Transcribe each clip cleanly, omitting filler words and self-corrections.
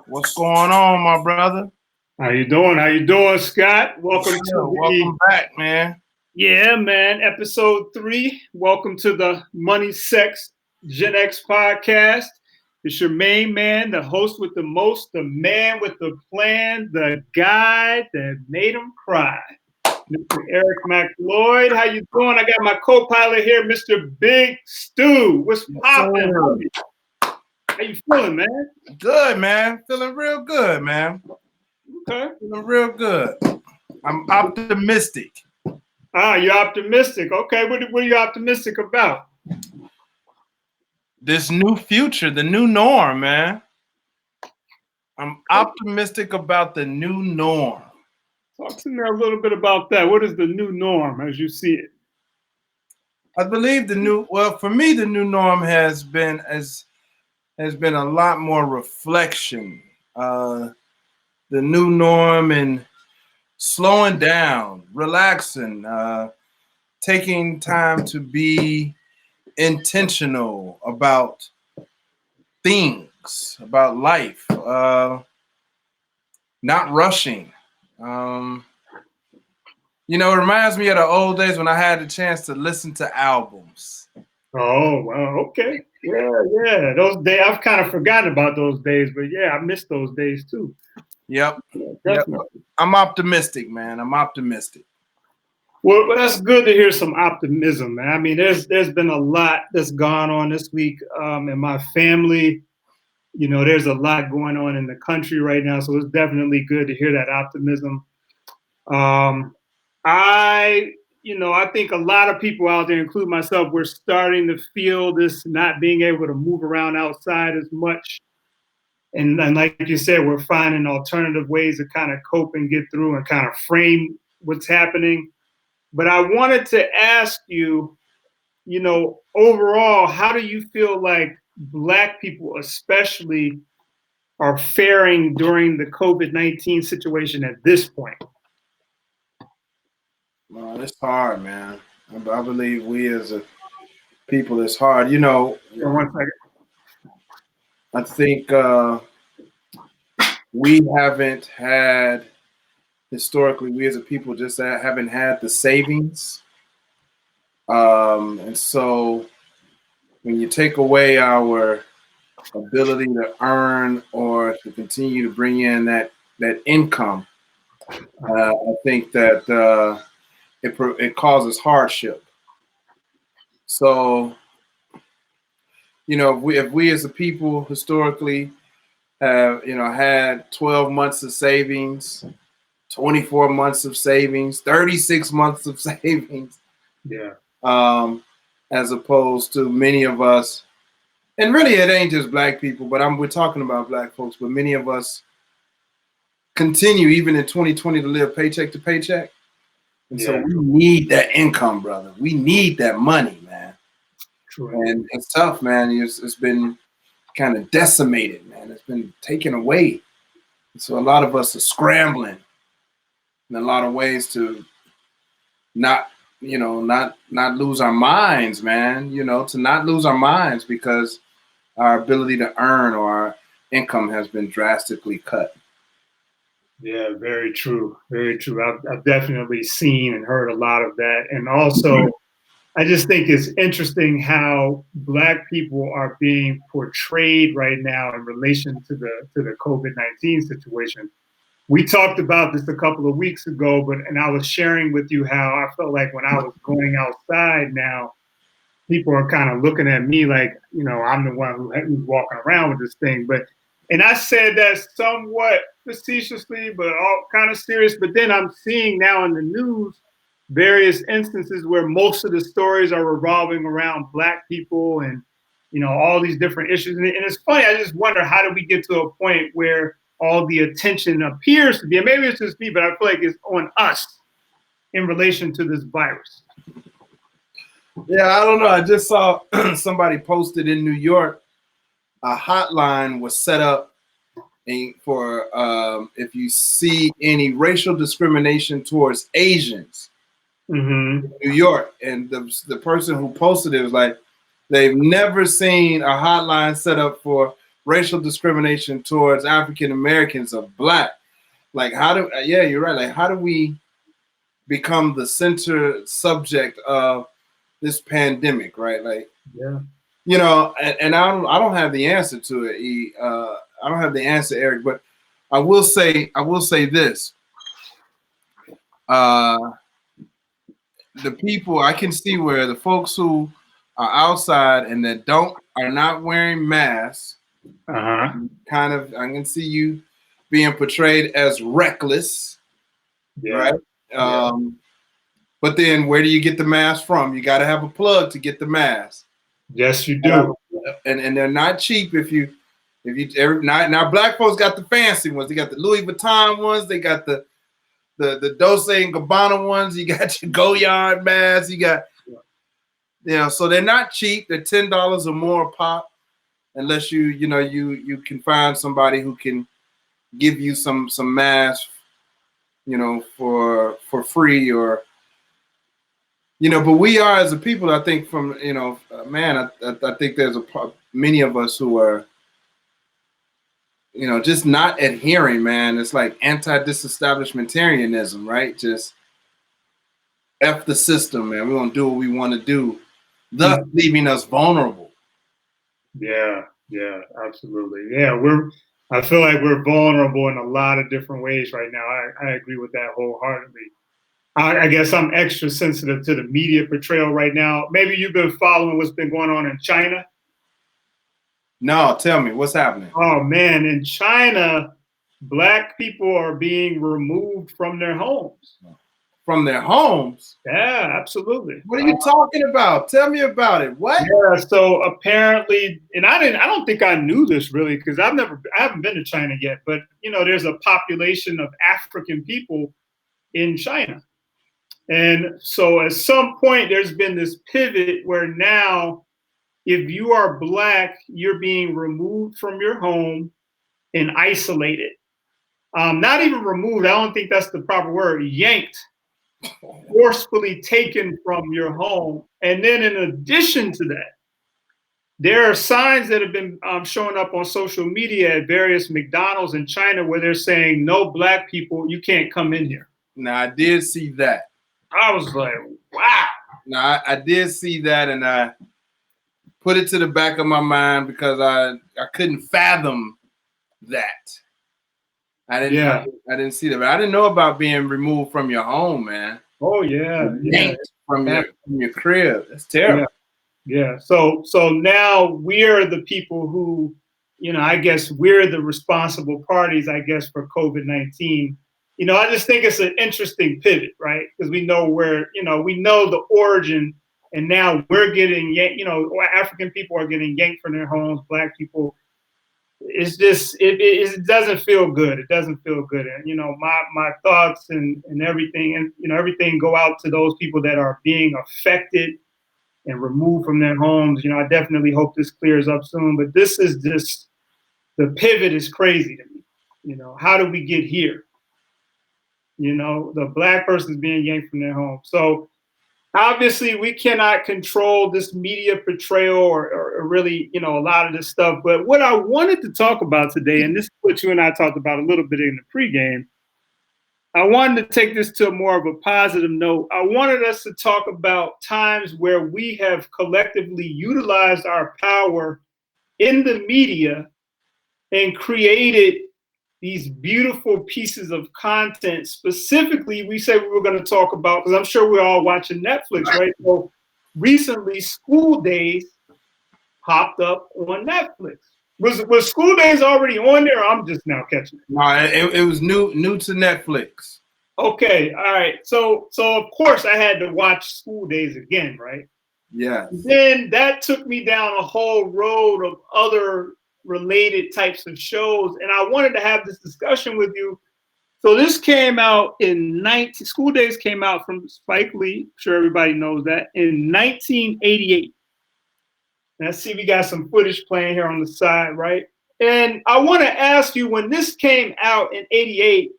What's going on, my brother? How you doing? How you doing, Scott? What's Welcome to good? the Welcome back, man. episode 3. Welcome to the Money Sex Gen X podcast. It's your main man, the host with the most, the man with the plan, the guy that made him cry. Mr. Eric McLoyd, how you doing? I got my co-pilot here, Mr. Big Stew. What's Yes, popping, sir. homie? How you feeling, man? Good, man. Feeling real good, man. Okay. Feeling real good. I'm optimistic. You're optimistic. Okay, what are you optimistic about? This new future, the new norm, man. I'm optimistic about the new norm. Talk to me a little bit about that. What is the new norm as you see it? I believe for me, the new norm has been a lot more reflection. The new norm and slowing down, relaxing, taking time to be intentional about things, about life, not rushing. It reminds me of the old days when I had the chance to listen to albums. Oh, well, okay. Yeah. Those days, I've kind of forgotten about those days, but yeah, I miss those days too. Yep. Yeah, Yep. definitely. I'm optimistic, man. I'm optimistic. Well, that's good to hear some optimism, man. I mean, there's been a lot that's gone on this week in my family. You know, there's a lot going on in the country right now, so it's definitely good to hear that optimism. Um, I think a lot of people out there, including myself, we're starting to feel this not being able to move around outside as much. And like you said, we're finding alternative ways to kind of cope and get through and kind of frame what's happening. But I wanted to ask you, overall, how do you feel like Black people, especially, are faring during the COVID-19 situation at this point? Well, it's hard, man. I believe we as a people, it's hard. One second. I think we haven't had historically, we as a people just haven't had the savings. And so when you take away our ability to earn or to continue to bring in that income, I think that it causes hardship. So, if we as a people historically have had 12 months of savings, 24 months of savings, 36 months of savings, Yeah. as opposed to many of us, and really it ain't just Black people, but we're talking about Black folks, but many of us continue even in 2020 to live paycheck to paycheck. And so we need that income, brother. We need that money, man. True. And it's tough, man. It's been kind of decimated, man. It's been taken away. And so a lot of us are scrambling in a lot of ways to not lose our minds, man. To not lose our minds because our ability to earn or our income has been drastically cut. Yeah, very true. Very true. I've definitely seen and heard a lot of that. And also, I just think it's interesting how Black people are being portrayed right now in relation to the COVID-19 situation. We talked about this a couple of weeks ago, and I was sharing with you how I felt like when I was going outside now, people are kind of looking at me like, I'm the one who's walking around with this thing. And I said that somewhat facetiously, but all kind of serious. But then I'm seeing now in the news various instances where most of the stories are revolving around Black people and, all these different issues. And it's funny, I just wonder, how do we get to a point where all the attention appears to be, and maybe it's just me, but I feel like it's on us in relation to this virus. Yeah, I don't know. I just saw somebody posted in New York, a hotline was set up for if you see any racial discrimination towards Asians in New York. And the person who posted it was like, they've never seen a hotline set up for racial discrimination towards African Americans of Black. Like, yeah, you're right. Like, how do we become the center subject of this pandemic, right? Like, yeah, you know, and I don't have the answer to it. I don't have the answer, Eric, but I will say this. The people, I can see where the folks who are outside and that are not wearing masks, kind of, I can see you being portrayed as reckless, right? But then where do you get the mask from? You got to have a plug to get the mask. Yes, you do. And they're not cheap. Now Black folks got the fancy ones. They got the Louis Vuitton ones. They got the Dolce and Gabbana ones. You got your Goyard masks. You got, so they're not cheap. They're $10 or more a pop, unless you can find somebody who can give you some masks, for free, or but we are, as a people, I think, from man, I think there's many of us who are just not adhering, man. It's like anti-disestablishmentarianism, right? Just F the system, man. We're gonna do what we want to do, thus leaving us vulnerable. Yeah, absolutely. Yeah, I feel like we're vulnerable in a lot of different ways right now. I agree with that wholeheartedly. I guess I'm extra sensitive to the media portrayal right now. Maybe you've been following what's been going on in China. No, tell me, what's happening? Oh man, in China, Black people are being removed from their homes. From their homes? Yeah, absolutely. What are you talking about? Tell me about it. What? Yeah, so apparently, and I don't think I knew this really, because I haven't been to China yet, but there's a population of African people in China. And so at some point, there's been this pivot where now, if you are Black, you're being removed from your home and isolated. Not even removed, I don't think that's the proper word, yanked, forcefully taken from your home. And then in addition to that, there are signs that have been showing up on social media at various McDonald's in China where they're saying, no Black people, you can't come in here. Now, I did see that. I was like, wow. Now, I did see that, and I put it to the back of my mind because I couldn't fathom that. I didn't see that. But I didn't know about being removed from your home, man. Oh yeah. From your crib. That's terrible. Yeah. So now we're the people who, I guess we're the responsible parties, I guess, for COVID-19. I just think it's an interesting pivot, right? Because we know where, we know the origin, and now we're getting yanked, African people are getting yanked from their homes, Black people. It's just, it doesn't feel good. It doesn't feel good. And, my thoughts and everything, and, everything go out to those people that are being affected and removed from their homes. I definitely hope this clears up soon, but this is just, the pivot is crazy to me. How do we get here? The Black person is being yanked from their home. So obviously we cannot control this media portrayal or really, a lot of this stuff. But what I wanted to talk about today, and this is what you and I talked about a little bit in the pregame, I wanted to take this to more of a positive note. I wanted us to talk about times where we have collectively utilized our power in the media and created these beautiful pieces of content. Specifically, we said we were going to talk about, because I'm sure we're all watching Netflix, right? So recently, School Days popped up on Netflix. Was School Days already on there, or I'm just now catching it? No, it was new to Netflix. Okay, all right. So of course I had to watch School Days again, right? Yeah. Then that took me down a whole road of other related types of shows, and I wanted to have this discussion with you. So this came out in School Days came out from Spike Lee. I'm sure everybody knows that, in 1988. Now see, we got some footage playing here on the side, right? And I want to ask you, when this came out in 88,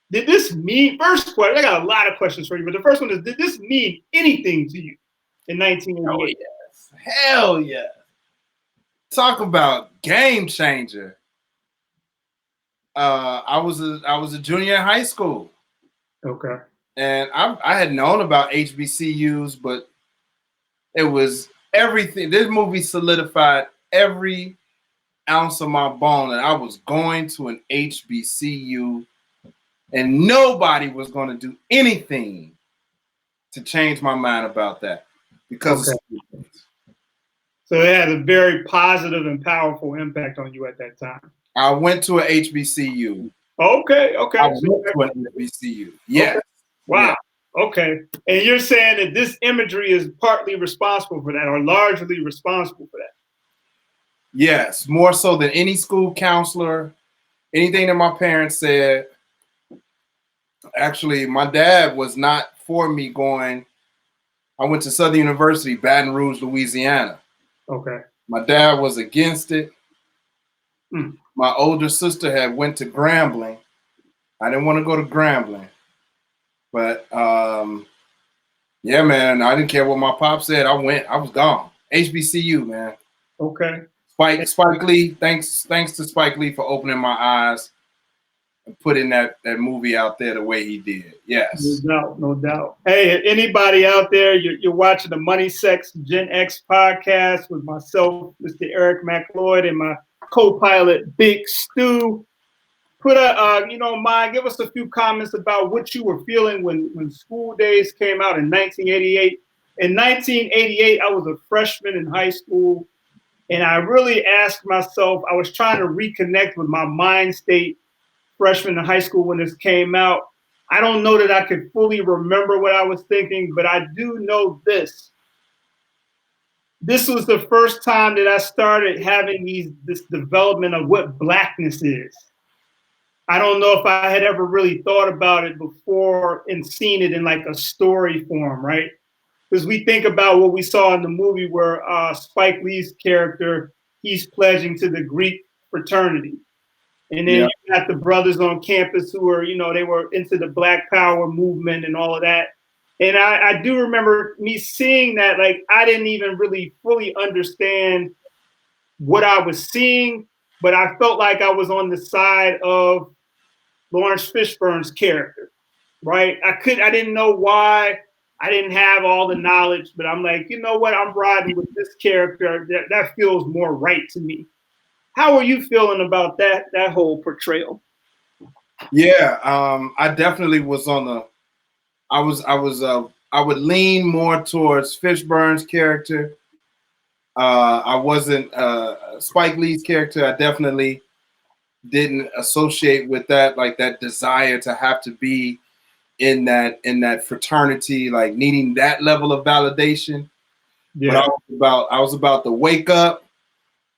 did this mean, first question, I got a lot of questions for you, but the first one is, did this mean anything to you in 1988? Oh, yes. Hell yes. Talk about game changer. I was a junior in high school, Okay. and I had known about HBCUs, but it was everything. This movie solidified every ounce of my bone that I was going to an HBCU, and nobody was going to do anything to change my mind about that because Okay. So it had a very positive and powerful impact on you at that time. I went to an HBCU. Okay. I Okay. went to an HBCU. Yes. Okay. Wow. Yeah. Okay. And you're saying that this imagery is partly responsible for that, or largely responsible for that. Yes, more so than any school counselor, anything that my parents said. Actually, my dad was not for me going. I went to Southern University, Baton Rouge, Louisiana. Okay. My dad was against it. Mm. My older sister had went to Grambling. I didn't want to go to Grambling. But yeah, man, I didn't care what my pop said. I went. I was gone. HBCU, man. Okay. Spike Lee. Thanks to Spike Lee for opening my eyes and putting that movie out there the way he did. Yes. No doubt, no doubt. Hey, anybody out there, you're watching the Money Sex Gen X podcast with myself, Mr. Eric McLoyd, and my co-pilot, Big Stu. Put mind, give us a few comments about what you were feeling when School Days came out in 1988. In 1988, I was a freshman in high school, and I really asked myself, I was trying to reconnect with my mind state freshman in high school when this came out. I don't know that I could fully remember what I was thinking, but I do know this. This was the first time that I started having this development of what Blackness is. I don't know if I had ever really thought about it before and seen it in like a story form, right? Because we think about what we saw in the movie where Spike Lee's character, he's pledging to the Greek fraternity. And then you got the brothers on campus who were, they were into the Black Power movement and all of that. And I do remember me seeing that, like, I didn't even really fully understand what I was seeing, but I felt like I was on the side of Lawrence Fishburne's character, right? I didn't know why. I didn't have all the knowledge, but I'm like, you know what? I'm riding with this character. That feels more right to me. How are you feeling about that whole portrayal? Yeah, I definitely was on the. I would lean more towards Fishburne's character. I wasn't Spike Lee's character. I definitely didn't associate with that, like that desire to have to be in that fraternity, like needing that level of validation. Yeah. But I was about to wake up,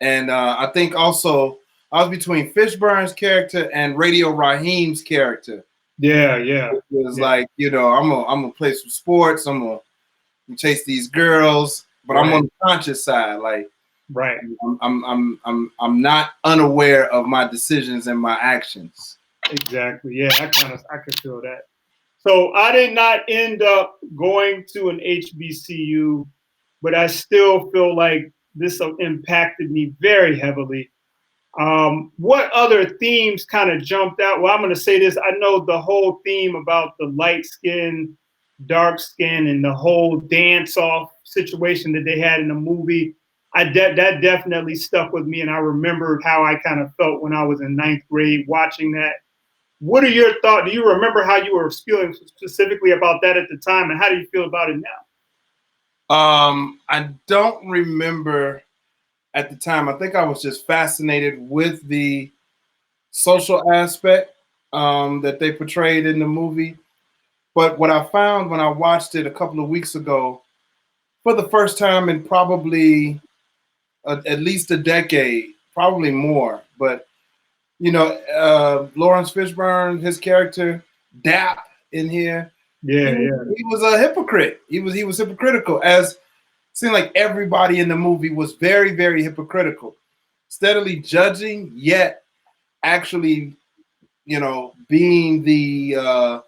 and I think also I was between Fishburne's character and Radio Raheem's character. Yeah. It was like, I'm gonna play some sports. I'm gonna chase these girls, but I'm on the conscious side, like. Right. I'm not unaware of my decisions and my actions. Exactly. Yeah, I could feel that. So I did not end up going to an HBCU, but I still feel like this impacted me very heavily. What other themes kind of jumped out? Well, I'm going to say this. I know the whole theme about the light skin, dark skin, and the whole dance off situation that they had in the movie. That definitely stuck with me, and I remembered how I kind of felt when I was in 9th grade watching that. What are your thoughts? Do you remember how you were feeling specifically about that at the time, and how do you feel about it now? I don't remember at the time. I think I was just fascinated with the social aspect that they portrayed in the movie. But what I found when I watched it a couple of weeks ago, for the first time in probably at least a decade, probably more. But Lawrence Fishburne, his character Dap in here, he was a hypocrite. He was hypocritical. As seemed like everybody in the movie was very, very hypocritical, steadily judging, yet actually, being the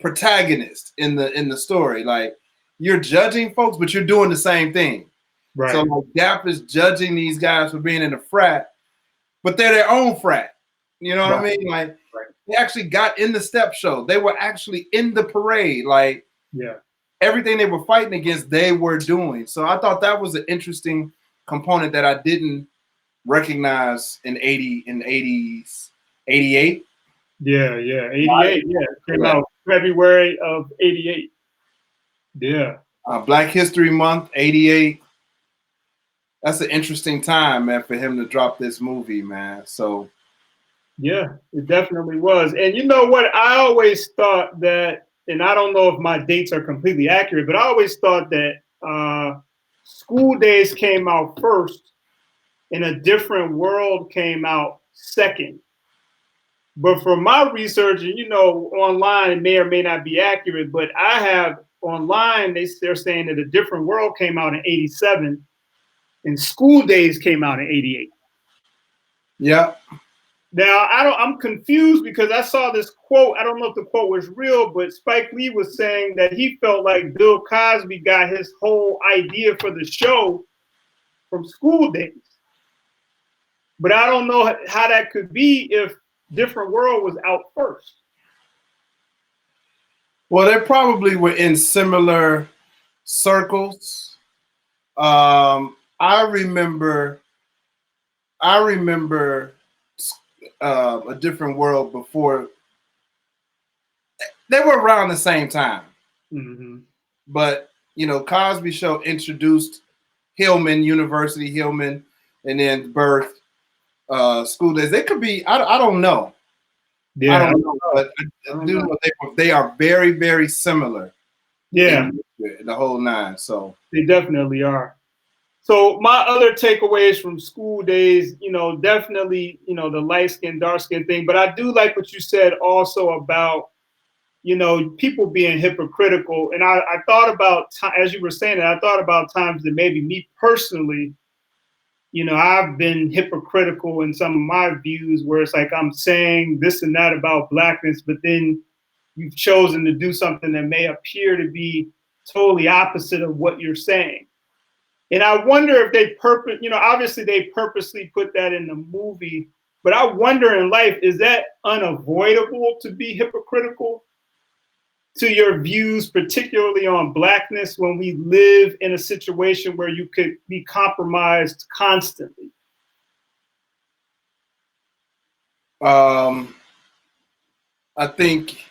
protagonist in the story. Like, you're judging folks, but you're doing the same thing. Right. So like Gap is judging these guys for being in a frat, but they're their own frat. You know what I mean? Like they actually got in the step show. They were actually in the parade. Like everything they were fighting against, they were doing. So I thought that was an interesting component that I didn't recognize in 80s, 88. Yeah, 88. Yeah, it came out February of 88. Yeah. Black History Month, 88. That's an interesting time, man, for him to drop this movie, man. So yeah, it definitely was. And you know what? I always thought that, and I don't know if my dates are completely accurate, but I always thought that School Days came out first and A Different World came out second. But from my research, and you know, online, it may or may not be accurate, but I have online, they're saying that A Different World came out in 87 and School Days came out in 88. Yeah. Now, I'm confused because I saw this quote. I don't know if the quote was real, but Spike Lee was saying that he felt like Bill Cosby got his whole idea for the show from School Days. But I don't know how that could be if Different World was out first. Well, they probably were in similar circles. I remember A Different World before. They were around the same time. Mm-hmm. But, you know, Cosby Show introduced Hillman, University Hillman, and then Birth, School Days. They could be, I don't know. Yeah, I don't know, but I do know they are very, very similar. Yeah. The whole nine. So they definitely are. So my other takeaways from School Days, you know, definitely, you know, the light skin, dark skin thing. But I do like what you said also about, you know, people being hypocritical. And I thought about, as you were saying that, I thought about times that maybe me personally, you know, I've been hypocritical in some of my views where it's like I'm saying this and that about Blackness, but then you've chosen to do something that may appear to be totally opposite of what you're saying. And I wonder if they obviously they purposely put that in the movie, but I wonder in life, is that unavoidable to be hypocritical to your views, particularly on Blackness, when we live in a situation where you could be compromised constantly? I think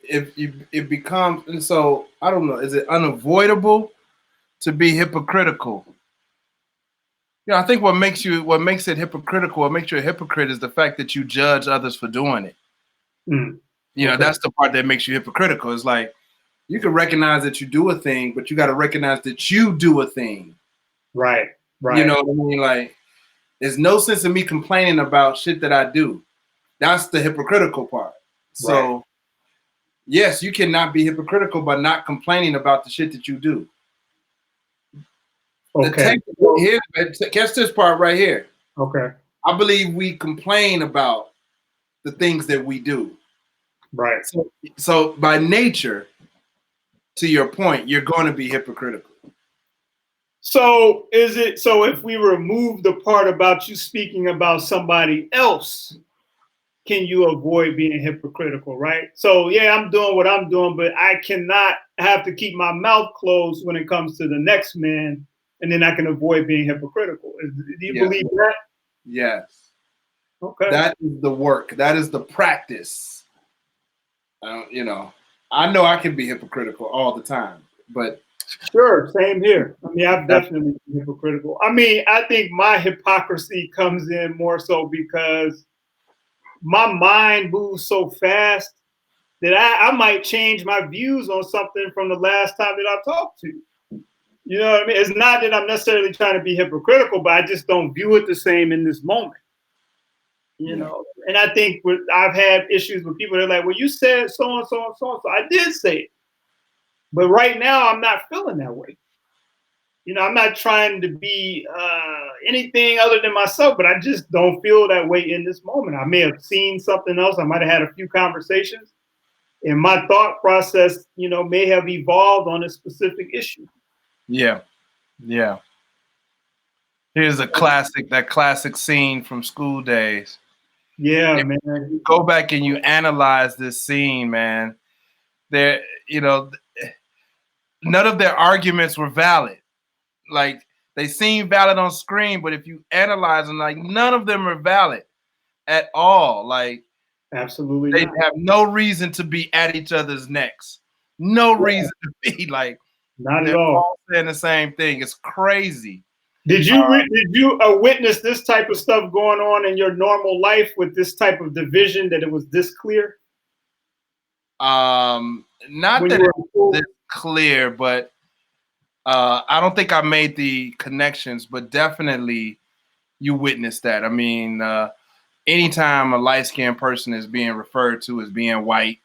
it becomes, and so I don't know, is it unavoidable to be hypocritical? Yeah, I think what makes it hypocritical, what makes you a hypocrite is the fact that you judge others for doing it. You know, that's the part that makes you hypocritical. It's like you can recognize that you do a thing, but you got to recognize that you do a thing. Right. You know what I mean? Like, there's no sense in me complaining about shit that I do. That's the hypocritical part. So, yes, you cannot be hypocritical by not complaining about the shit that you do. Okay. Catch this part right here. Okay. I believe we complain about the things that we do. Right. So by nature, to your point, you're going to be hypocritical. So if we remove the part about you speaking about somebody else, can you avoid being hypocritical, right? So yeah, I'm doing what I'm doing, but I cannot have to keep my mouth closed when it comes to the next man, and then I can avoid being hypocritical. Do you believe that? Yes. Okay. That is the work. That is the practice. You know I can be hypocritical all the time, but sure, same here. I mean, I've definitely been hypocritical. I mean, I think my hypocrisy comes in more so because my mind moves so fast that I might change my views on something from the last time that I talked to you. You know what I mean? It's not that I'm necessarily trying to be hypocritical, but I just don't view it the same in this moment. You know, and I think I've had issues with people that are like, well, you said so and so and so and so. I did say it. But right now, I'm not feeling that way. You know, I'm not trying to be anything other than myself, but I just don't feel that way in this moment. I may have seen something else. I might have had a few conversations, and my thought process, you know, may have evolved on a specific issue. Yeah. Here's a classic, that classic scene from School Days. Yeah, If man. you go back and you analyze this scene, man, there, none of their arguments were valid. Like, they seem valid on screen, but if you analyze them, like, none of them are valid at all. Like, Absolutely they not. have no reason to be at each other's necks. No reason to be. Like, not they're at all. all saying the same thing. It's crazy. Did you witness this type of stuff going on in your normal life with this type of division, that it was this clear? Not When that you it's this clear, but I don't think I made the connections, but definitely you witnessed that. I mean, anytime a light-skinned person is being referred to as being white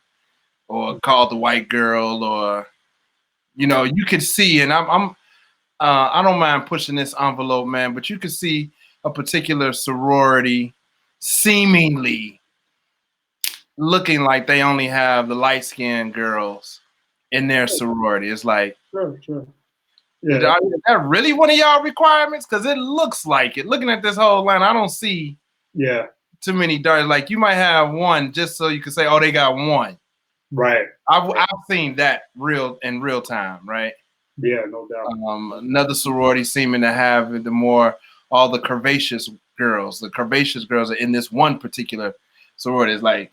or called the white girl, or, you could see, and I don't mind pushing this envelope, man, but you could see a particular sorority seemingly looking like they only have the light-skinned girls in their sorority. It's like, sure. Yeah. Is that really one of y'all requirements? Because it looks like it. Looking at this whole line, I don't see too many dark. Like, you might have one just so you can say, oh, they got one. Right. I've seen that in real time, right? Yeah, no doubt. Another sorority seeming to have all the curvaceous girls. The curvaceous girls are in this one particular sorority. It's like,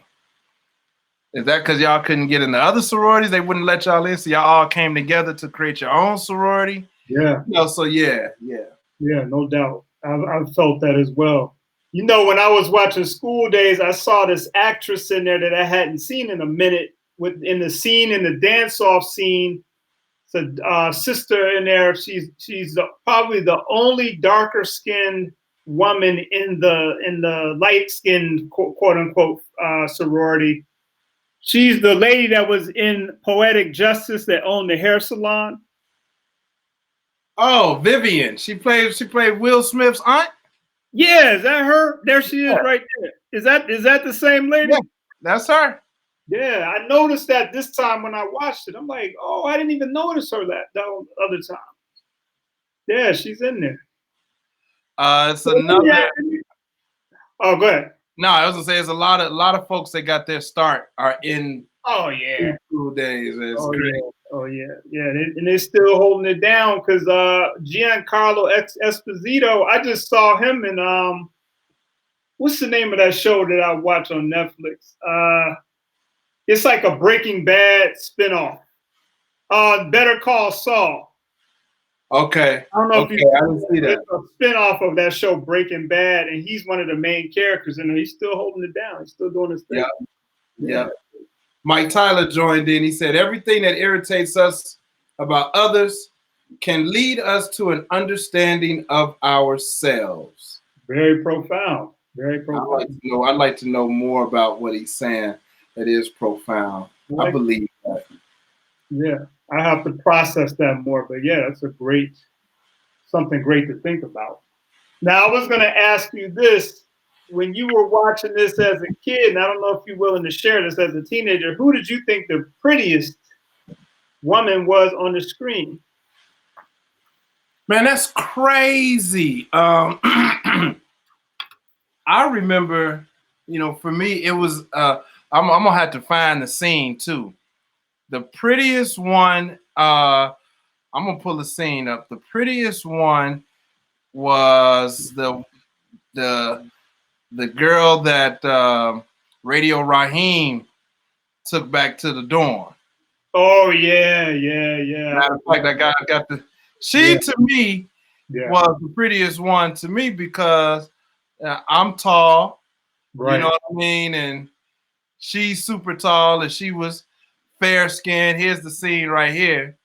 is that because y'all couldn't get in the other sororities? They wouldn't let y'all in, so y'all all came together to create your own sorority? Yeah. So yeah. Yeah, no doubt. I've felt that as well. When I was watching School Days, I saw this actress in there that I hadn't seen in a minute. In the scene, in the dance-off scene, it's a sister in there. She's probably the only darker-skinned woman in the light-skinned quote-unquote sorority. She's the lady that was in Poetic Justice, that owned the hair salon. Oh, Vivian. She played Will Smith's aunt? Yeah, is that her? There she is right there. Is that the same lady? Yeah, that's her. Yeah, I noticed that this time when I watched it. I'm like, oh, I didn't even notice her that other time. Yeah, she's in there. It's another. Oh, go ahead. No, I was gonna say it's a lot of folks that got their start are in. Oh yeah. School Days. Oh yeah. And they're still holding it down, because Giancarlo Esposito. I just saw him in what's the name of that show that I watch on Netflix? It's like a Breaking Bad spinoff. Better Call Saul. Okay. I don't know if I didn't see that. It's a spinoff of that show Breaking Bad, and he's one of the main characters, and he's still holding it down. He's still doing his thing. Yeah. Mike Tyler joined in. He said, everything that irritates us about others can lead us to an understanding of ourselves. Very profound. Very profound. I'd like to know more about what he's saying. That is profound. I believe that. Yeah, I have to process that more, but yeah, that's something great to think about. Now, I was going to ask you this. When you were watching this as a kid, and I don't know if you're willing to share this as a teenager, who did you think the prettiest woman was on the screen? Man, that's crazy. I remember, for me, it was, I'm going to have to find the scene too. The prettiest one, I'm going to pull the scene up. The prettiest one was the girl that Radio Raheem took back to the dorm. Oh yeah. Matter of fact, I got to me was the prettiest one to me, because I'm tall, right? You know what I mean? And she's super tall, and she was fair skinned. Here's the scene right here.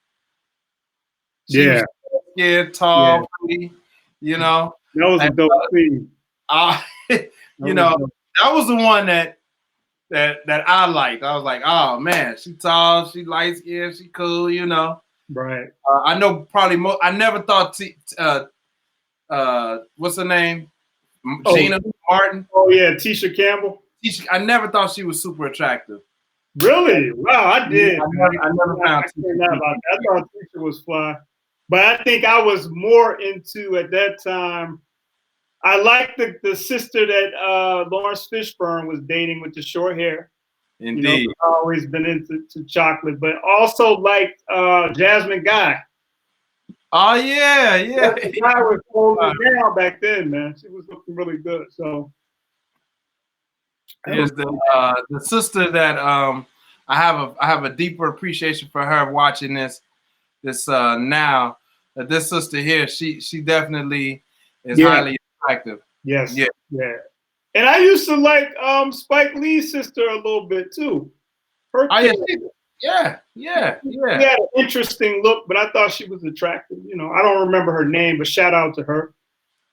She was fair-skinned, tall, pretty, That was a dope scene. That was the one that I liked. I was like, oh man, she tall, she light skinned, she cool, Right. I know probably I never thought what's her name? Gina Martin. Oh yeah, Tisha Campbell. I never thought she was super attractive. Really? Wow, I did. I never found I thought Tisha was fly. But I think I was more into at that time. I liked the sister that Lawrence Fishburne was dating with the short hair. Indeed. You know, I've always been into chocolate, but also liked Jasmine Guy. Oh yeah, yeah. The guy was holding it down back then, man. She was looking really good. So here's the sister that I have a deeper appreciation for her watching this now. That this sister here, she definitely is highly attractive. Yes. Yeah. And I used to like Spike Lee's sister a little bit too. Her yeah. She had an interesting look, but I thought she was attractive. You know, I don't remember her name, but shout out to her.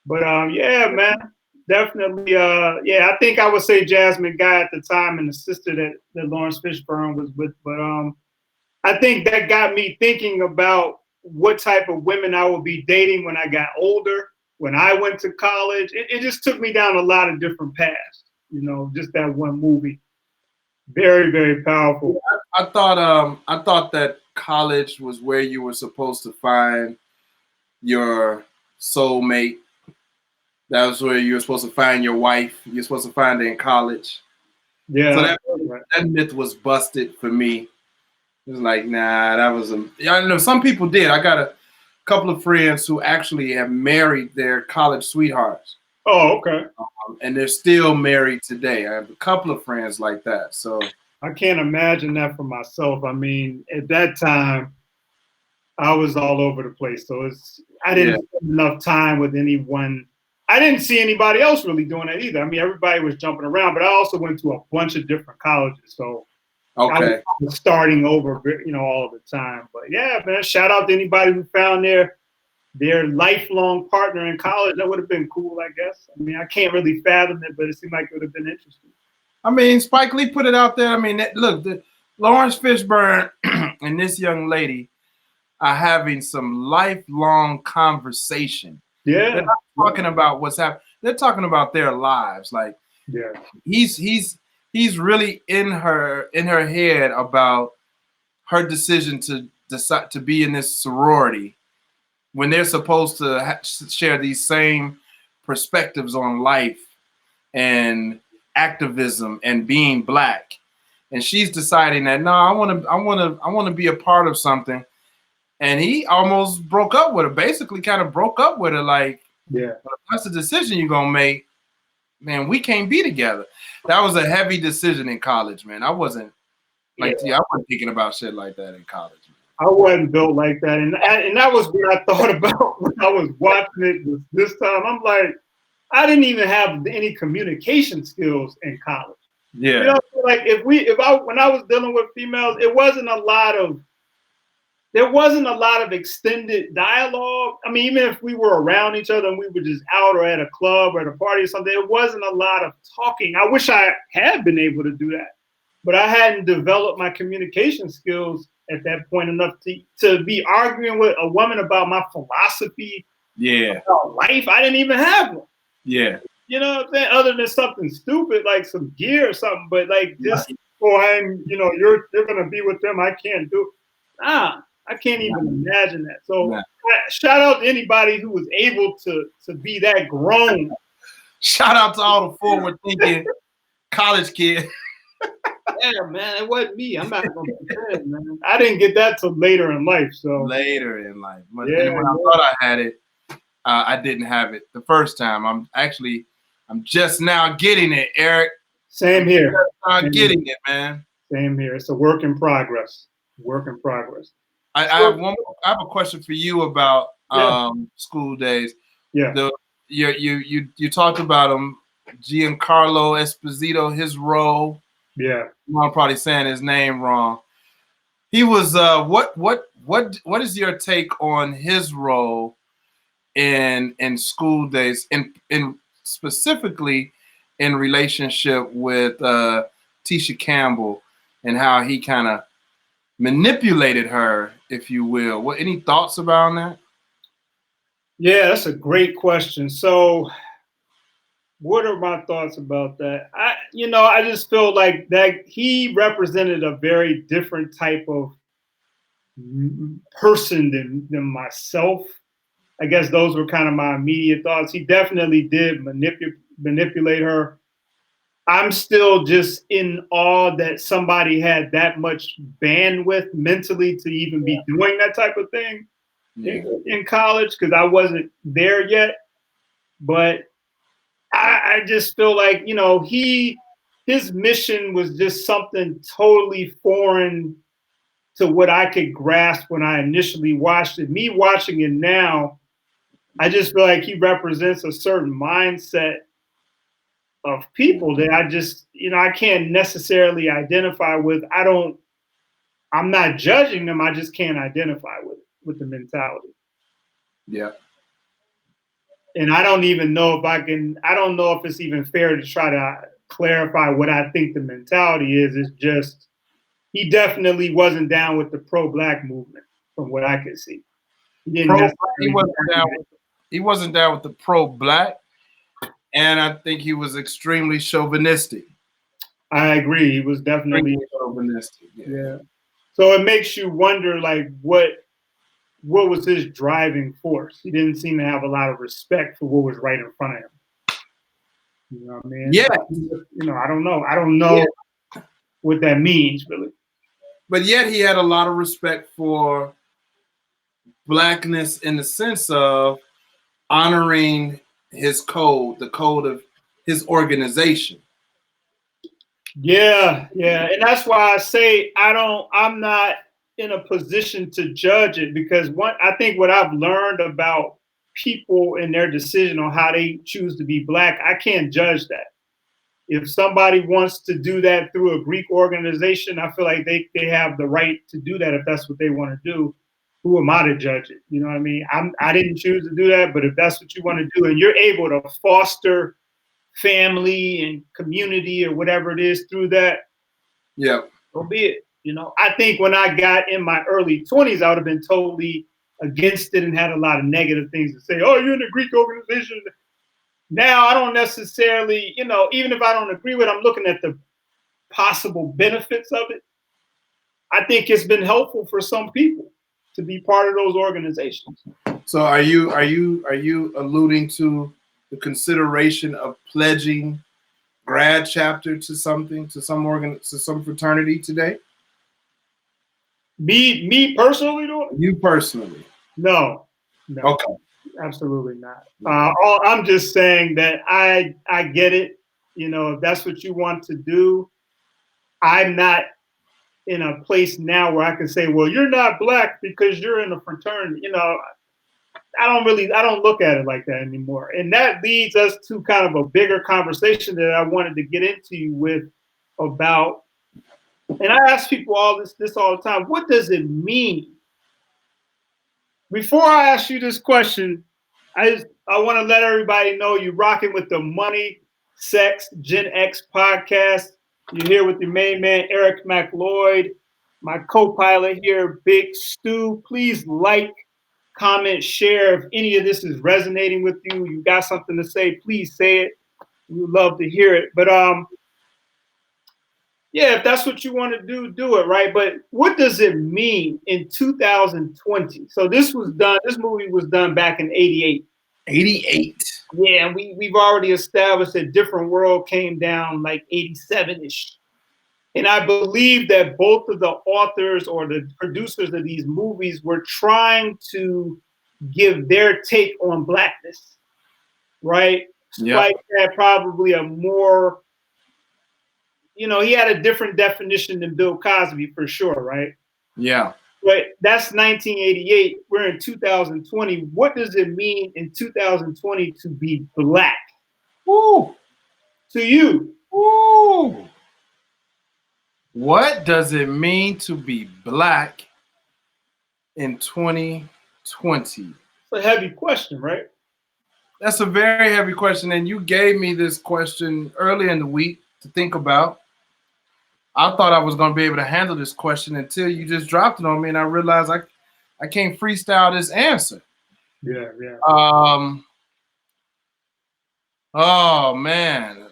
But yeah, man, definitely. Yeah, I think I would say Jasmine Guy at the time, and the sister that Lawrence Fishburne was with. But I think that got me thinking about what type of women I would be dating when I got older, when I went to college. It just took me down a lot of different paths. You know, just that one movie. Very, very powerful. I thought that college was where you were supposed to find your soulmate. That was where you were supposed to find your wife. You're supposed to find her in college. Yeah. So that myth was busted for me. It was like, nah, that was I know some people did. I got a couple of friends who actually have married their college sweethearts. Oh, okay. And they're still married today. I have a couple of friends like that. So I can't imagine that for myself. I mean, at that time, I was all over the place. So I didn't spend enough time with anyone. I didn't see anybody else really doing that either. I mean, everybody was jumping around, but I also went to a bunch of different colleges. So I was starting over, you know, all the time. But yeah, man, shout out to anybody who found their lifelong partner in college. That would have been cool, I guess. I mean, I can't really fathom it, but it seemed like it would have been interesting. I mean, Spike Lee put it out there. I mean, look, Lawrence Fishburne and this young lady are having some lifelong conversation. Yeah. They're not talking about what's happening. They're talking about their lives. Like, he's really in her head about her decision to decide to be in this sorority when they're supposed to share these same perspectives on life and activism and being black. And she's deciding that no, I want to be a part of something. And he almost broke up with her, basically kind of broke up with her, like, yeah, if that's the decision you're gonna make, man, we can't be together. That was a heavy decision in college, man. I wasn't I wasn't thinking about shit like that in college, man. I wasn't built like that. And that was what I thought about when I was watching it this time. I'm like, I didn't even have any communication skills in college. Yeah. You know, like when I was dealing with females, there wasn't a lot of extended dialogue. I mean, even if we were around each other and we were just out or at a club or at a party or something, it wasn't a lot of talking. I wish I had been able to do that, but I hadn't developed my communication skills at that point enough to be arguing with a woman about my philosophy, about life. I didn't even have one. Yeah. You know what I'm saying? Other than something stupid like some gear or something, but like just you're gonna be with them, I can't do it. Nah, I can't even imagine that. So shout out to anybody who was able to be that grown. Shout out to all the forward thinking college kids. Yeah, man, it wasn't me. I'm not gonna pretend, man. I didn't get that till later in life. So later in life, but when I thought I had it, I didn't have it the first time. I'm just now getting it, Eric. Same here. I'm getting it, man. Same here. It's a work in progress. Work in progress. I have a question for you about school days. Yeah. You talked about him, Giancarlo Esposito, his role. Yeah. I'm probably saying his name wrong. He was what is your take on his role in school days, in specifically in relationship with Tisha Campbell and how he kind of manipulated her, if you will. Any thoughts about that? Yeah, that's a great question. So what are my thoughts about that? I just feel like that he represented a very different type of person than myself. I guess those were kind of my immediate thoughts. He definitely did manipulate her. I'm still just in awe that somebody had that much bandwidth mentally to even be doing that type of thing in college, because I wasn't there yet. But I just feel like, you know, his mission was just something totally foreign to what I could grasp when I initially watched it. Me watching it now, I just feel like he represents a certain mindset of people that I just, you know, I can't necessarily identify with. I'm not judging them. I just can't identify with the mentality. Yeah. And I don't even know if I don't know if it's even fair to try to clarify what I think the mentality is. It's just, he definitely wasn't down with the pro-Black movement from what I could see. He wasn't down with the pro-Black, and I think he was extremely chauvinistic. I agree. He was definitely chauvinistic. Yeah. So it makes you wonder, like, what was his driving force? He didn't seem to have a lot of respect for what was right in front of him. You know what I mean? Yeah. You know, I don't know what that means, really. But yet he had a lot of respect for Blackness in the sense of honoring his code, the code of his organization. Yeah. And that's why I say I'm not in a position to judge it, because I think what I've learned about people and their decision on how they choose to be Black, I can't judge that. If somebody wants to do that through a Greek organization, I feel like they have the right to do that if that's what they want to do. Who am I to judge it? You know what I mean? I didn't choose to do that, but if that's what you want to do and you're able to foster family and community or whatever it is through that, yeah, so be it. You know, I think when I got in my early 20s, I would have been totally against it and had a lot of negative things to say. Oh, you're in a Greek organization. Now I don't necessarily, you know, even if I don't agree with it, I'm looking at the possible benefits of it. I think it's been helpful for some people to be part of those organizations. So are you alluding to the consideration of pledging grad chapter to something, to some fraternity today? Me personally, though? You personally? No. Okay. Absolutely not. I'm just saying that I get it. You know, if that's what you want to do, I'm not in a place now where I can say, well, you're not Black because you're in a fraternity. You know, I don't look at it like that anymore. And that leads us to kind of a bigger conversation that I wanted to get into with about, and I ask people this all the time, what does it mean? Before I ask you this question, I want to let everybody know you're rocking with the Money Sex Gen X podcast. You're here with your main man, Eric McLoyd, my co-pilot here, Big Stu. Please like, comment, share. If any of this is resonating with you, you got something to say, please say it. We would love to hear it. But yeah, if that's what you want to do it, right? But what does it mean in 2020? So this movie was done back in 88. 88. Yeah, and we've already established that Different World came down like 87-ish. And I believe that both of the authors or the producers of these movies were trying to give their take on Blackness, right? Spike had probably a more, you know, he had a different definition than Bill Cosby for sure, right? Yeah. But that's 1988. We're in 2020. What does it mean in 2020 to be Black? Woo! To you. Woo! What does it mean to be Black in 2020? It's a heavy question, right? That's a very heavy question. And you gave me this question early in the week to think about. I thought I was going to be able to handle this question until you just dropped it on me, and I realized I can't freestyle this answer. Yeah. Oh man,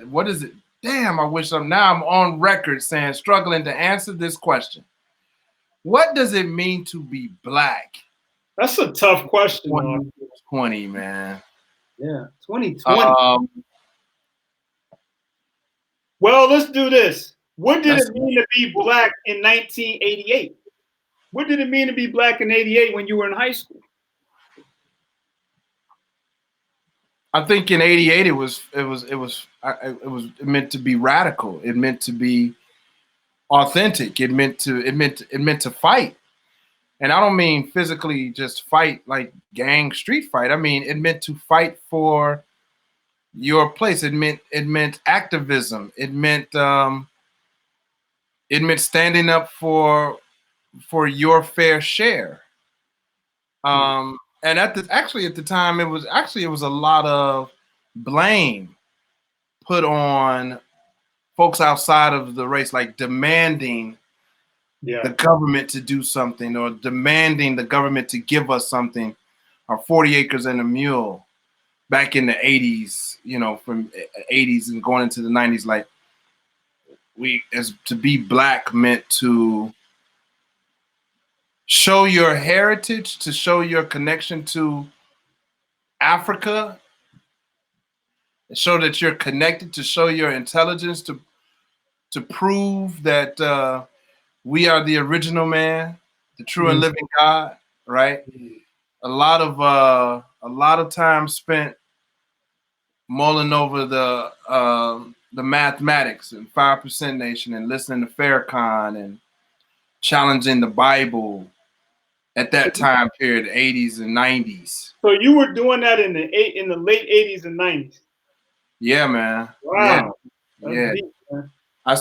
what is it? Damn, I'm on record saying struggling to answer this question. What does it mean to be black? That's a tough question, though. 2020, man. Yeah, 2020. Um, Well, let's do this. What did let's it mean to be black in 1988? What did it mean to be black in 88 when you were in high school? I think in '88 it meant to be radical. It meant to be authentic. It meant to fight. And I don't mean physically just fight like gang street fight. I mean it meant to fight for your place. It meant activism. It meant standing up for your fair share. And at the time it was a lot of blame put on folks outside of the race, like demanding the government to do something or demanding the government to give us something, or 40 acres and a mule back in the 80s, from 80s and going into the 90s. Like to be black meant to show your heritage, to show your connection to Africa, show that you're connected, to show your intelligence, to prove that we are the original man, the true and living God, right? A lot of time spent mulling over the mathematics and 5% Nation and listening to Farrakhan and challenging the Bible at that time period, 80s and 90s. So you were doing that in the late 80s and 90s. Yeah, man. Wow. Yeah. Deep, man. I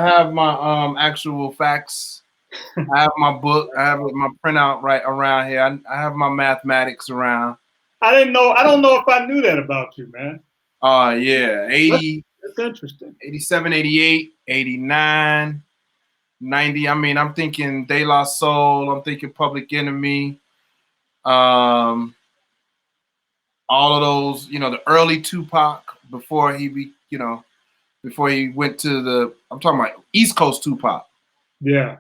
have my actual facts. I have my book. I have my printout right around here. I have my mathematics around. I don't know if I knew that about you, man. Yeah. 80. That's interesting. 87, 88, 89, 90. I mean, I'm thinking De La Soul. I'm thinking Public Enemy. All of those, the early Tupac before he went to I'm talking about East Coast Tupac. Yeah.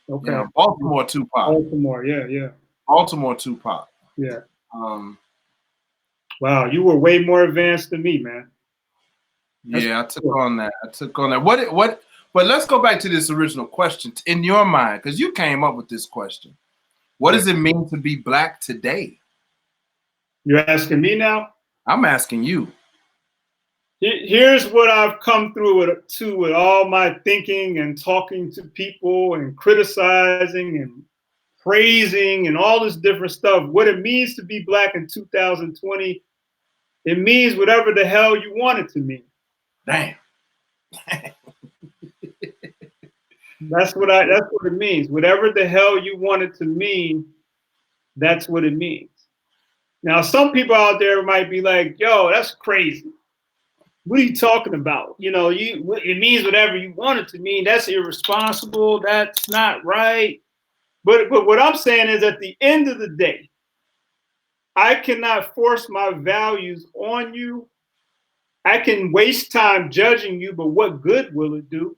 Okay. Baltimore Tupac. Baltimore, yeah. Baltimore Tupac. Yeah. Wow, you were way more advanced than me, man. I took on that. But let's go back to this original question. In your mind, because you came up with this question, what does it mean to be black today? You're asking me now? I'm asking you. Here's what I've come through with all my thinking and talking to people and criticizing and praising and all this different stuff. What it means to be black in 2020, it means whatever the hell you want it to mean. Damn. That's what it means. Whatever the hell you want it to mean, that's what it means. Now, some people out there might be like, yo, that's crazy. What are you talking about? It means whatever you want it to mean. That's irresponsible. That's not right. But what I'm saying is, at the end of the day, I cannot force my values on you. I can waste time judging you, but what good will it do?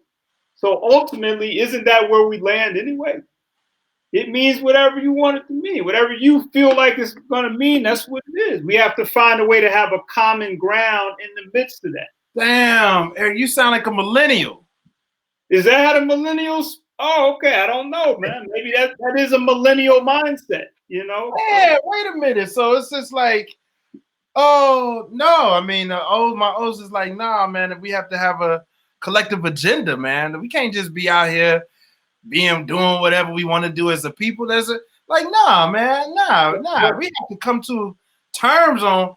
So ultimately, isn't that where we land anyway? It means whatever you want it to mean. Whatever you feel like it's going to mean, that's what it is. We have to find a way to have a common ground in the midst of that. Damn, Eric, you sound like a millennial. Is that how the millennials? Oh, okay. I don't know, man. Maybe that is a millennial mindset, Yeah, wait a minute. So it's just like, oh, no. I mean, my O's is like, nah, man, we have to have a collective agenda, man. We can't just be out here doing whatever we want to do as a people. Nah, man, nah. We have to come to terms on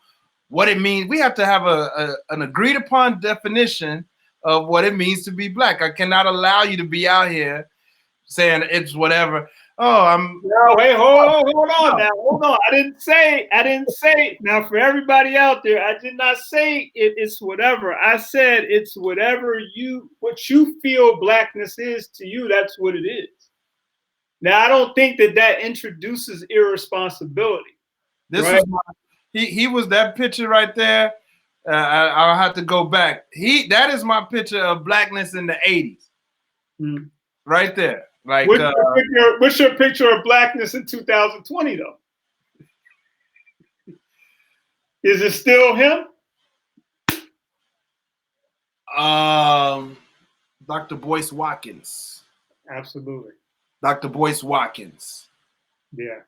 what it means. We have to have an agreed upon definition of what it means to be black. I cannot allow you to be out here saying it's whatever. No, wait, hold on now. Hold on. I didn't say now, for everybody out there, I did not say it's whatever. I said it's whatever what you feel blackness is to you, that's what it is. Now, I don't think that introduces irresponsibility. This he was that picture right there. I'll have to go back. That is my picture of blackness in the 80s. Right there. Like, what's your picture of blackness in 2020 though? Is it still him? Dr. Boyce Watkins. Absolutely. Dr. Boyce Watkins. Yeah.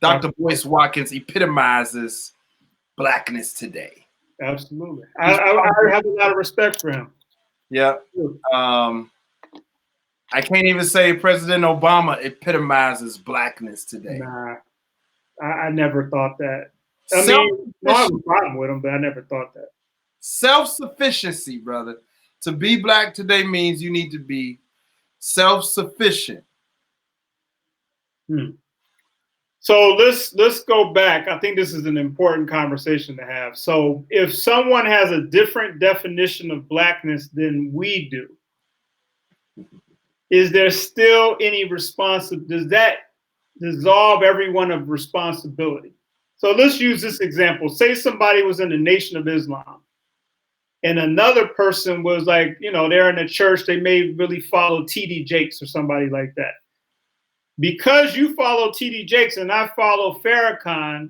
Dr. Boyce Watkins epitomizes blackness today. Absolutely. I have a lot of respect for him. Yeah. I can't even say President Obama epitomizes blackness today. Nah, I never thought that. I mean, no, I have a problem with him, but I never thought that. Self-sufficiency, brother. To be black today means you need to be self-sufficient. So let's go back. I think this is an important conversation to have. So if someone has a different definition of blackness than we do, is there still any responsibility? Does that dissolve everyone of responsibility? So let's use this example. Say somebody was in the Nation of Islam and another person was like, they're in a church, they may really follow T.D. Jakes or somebody like that. Because you follow T.D. Jakes and I follow Farrakhan,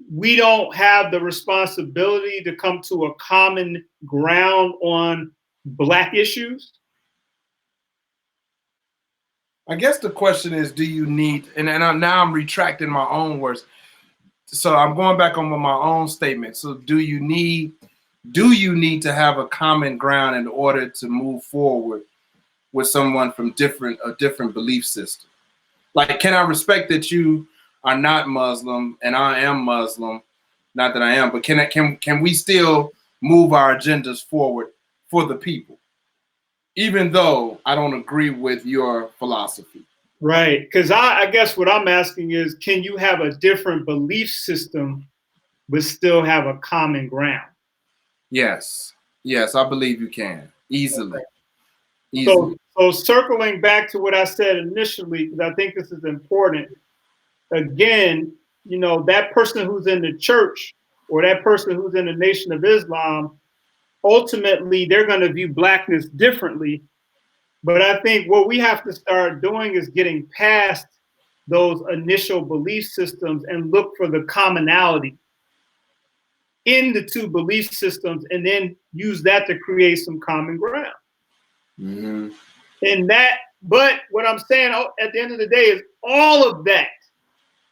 we don't have the responsibility to come to a common ground on black issues. I guess the question is, do you need, and now I'm retracting my own words. So I'm going back on my own statement. So do you need to have a common ground in order to move forward with someone from a different belief system? Like, can I respect that you are not Muslim and I am Muslim? Not that I am, but can we still move our agendas forward for the people, even though I don't agree with your philosophy? Right, because I guess what I'm asking is, can you have a different belief system but still have a common ground? Yes, I believe you can easily. Okay. So circling back to what I said initially, because I think this is important. Again, that person who's in the church or that person who's in the Nation of Islam, ultimately they're going to view blackness differently. But I think what we have to start doing is getting past those initial belief systems and look for the commonality in the two belief systems and then use that to create some common ground. Mm-hmm. But what I'm saying at the end of the day is all of that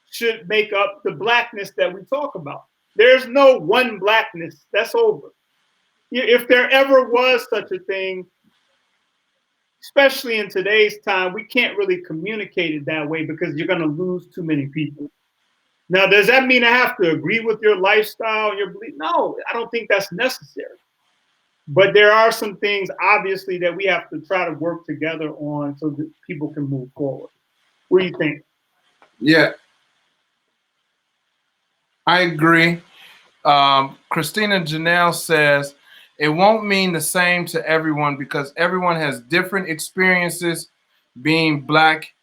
should make up the blackness that we talk about. There's no one blackness. That's over. If there ever was such a thing, especially in today's time, we can't really communicate it that way because you're going to lose too many people. Now, does that mean I have to agree with your lifestyle and your belief? No, I don't think that's necessary. But there are some things, obviously, that we have to try to work together on so that people can move forward. What do you think? Yeah, I agree. Christina Janelle says, it won't mean the same to everyone because everyone has different experiences being black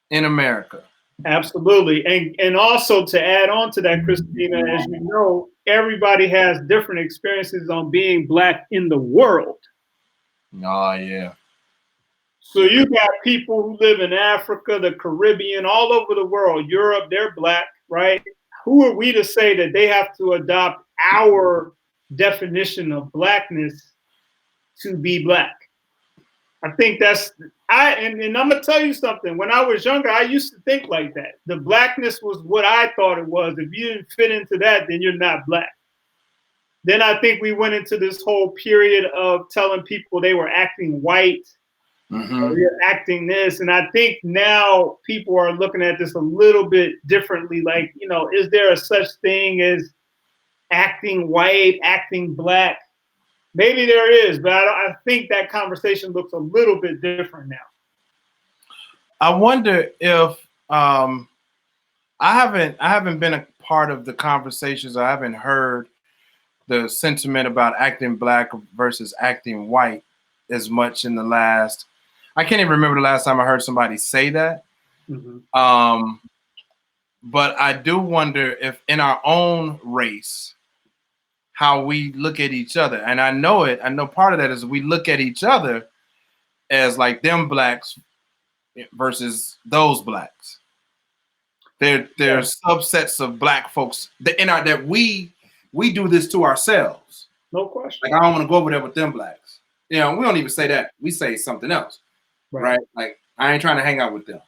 in America. Absolutely. And also to add on to that, Christina, as you know, everybody has different experiences on being black in the world. Oh, yeah. So you got people who live in Africa, the Caribbean, all over the world, Europe, they're black, right? Who are we to say that they have to adopt our definition of blackness to be black? I think and I'm gonna tell you something. When I was younger, I used to think like that. The blackness was what I thought it was. If you didn't fit into that, then you're not black. Then I think we went into this whole period of telling people they were acting white, or they're acting this. And I think now people are looking at this a little bit differently. Like, is there a such thing as acting white, acting black? Maybe there is, but I think that conversation looks a little bit different now. I wonder if I haven't been a part of the conversations. I haven't heard the sentiment about acting black versus acting white as much in the last. I can't even remember the last time I heard somebody say that. Mm-hmm. But I do wonder if in our own race, how we look at each other. And I know part of that is we look at each other as like them blacks versus those blacks. There's subsets of black folks that we do this to ourselves. No question. Like, I don't want to go over there with them blacks. We don't even say that. We say something else, right? Like, I ain't trying to hang out with them.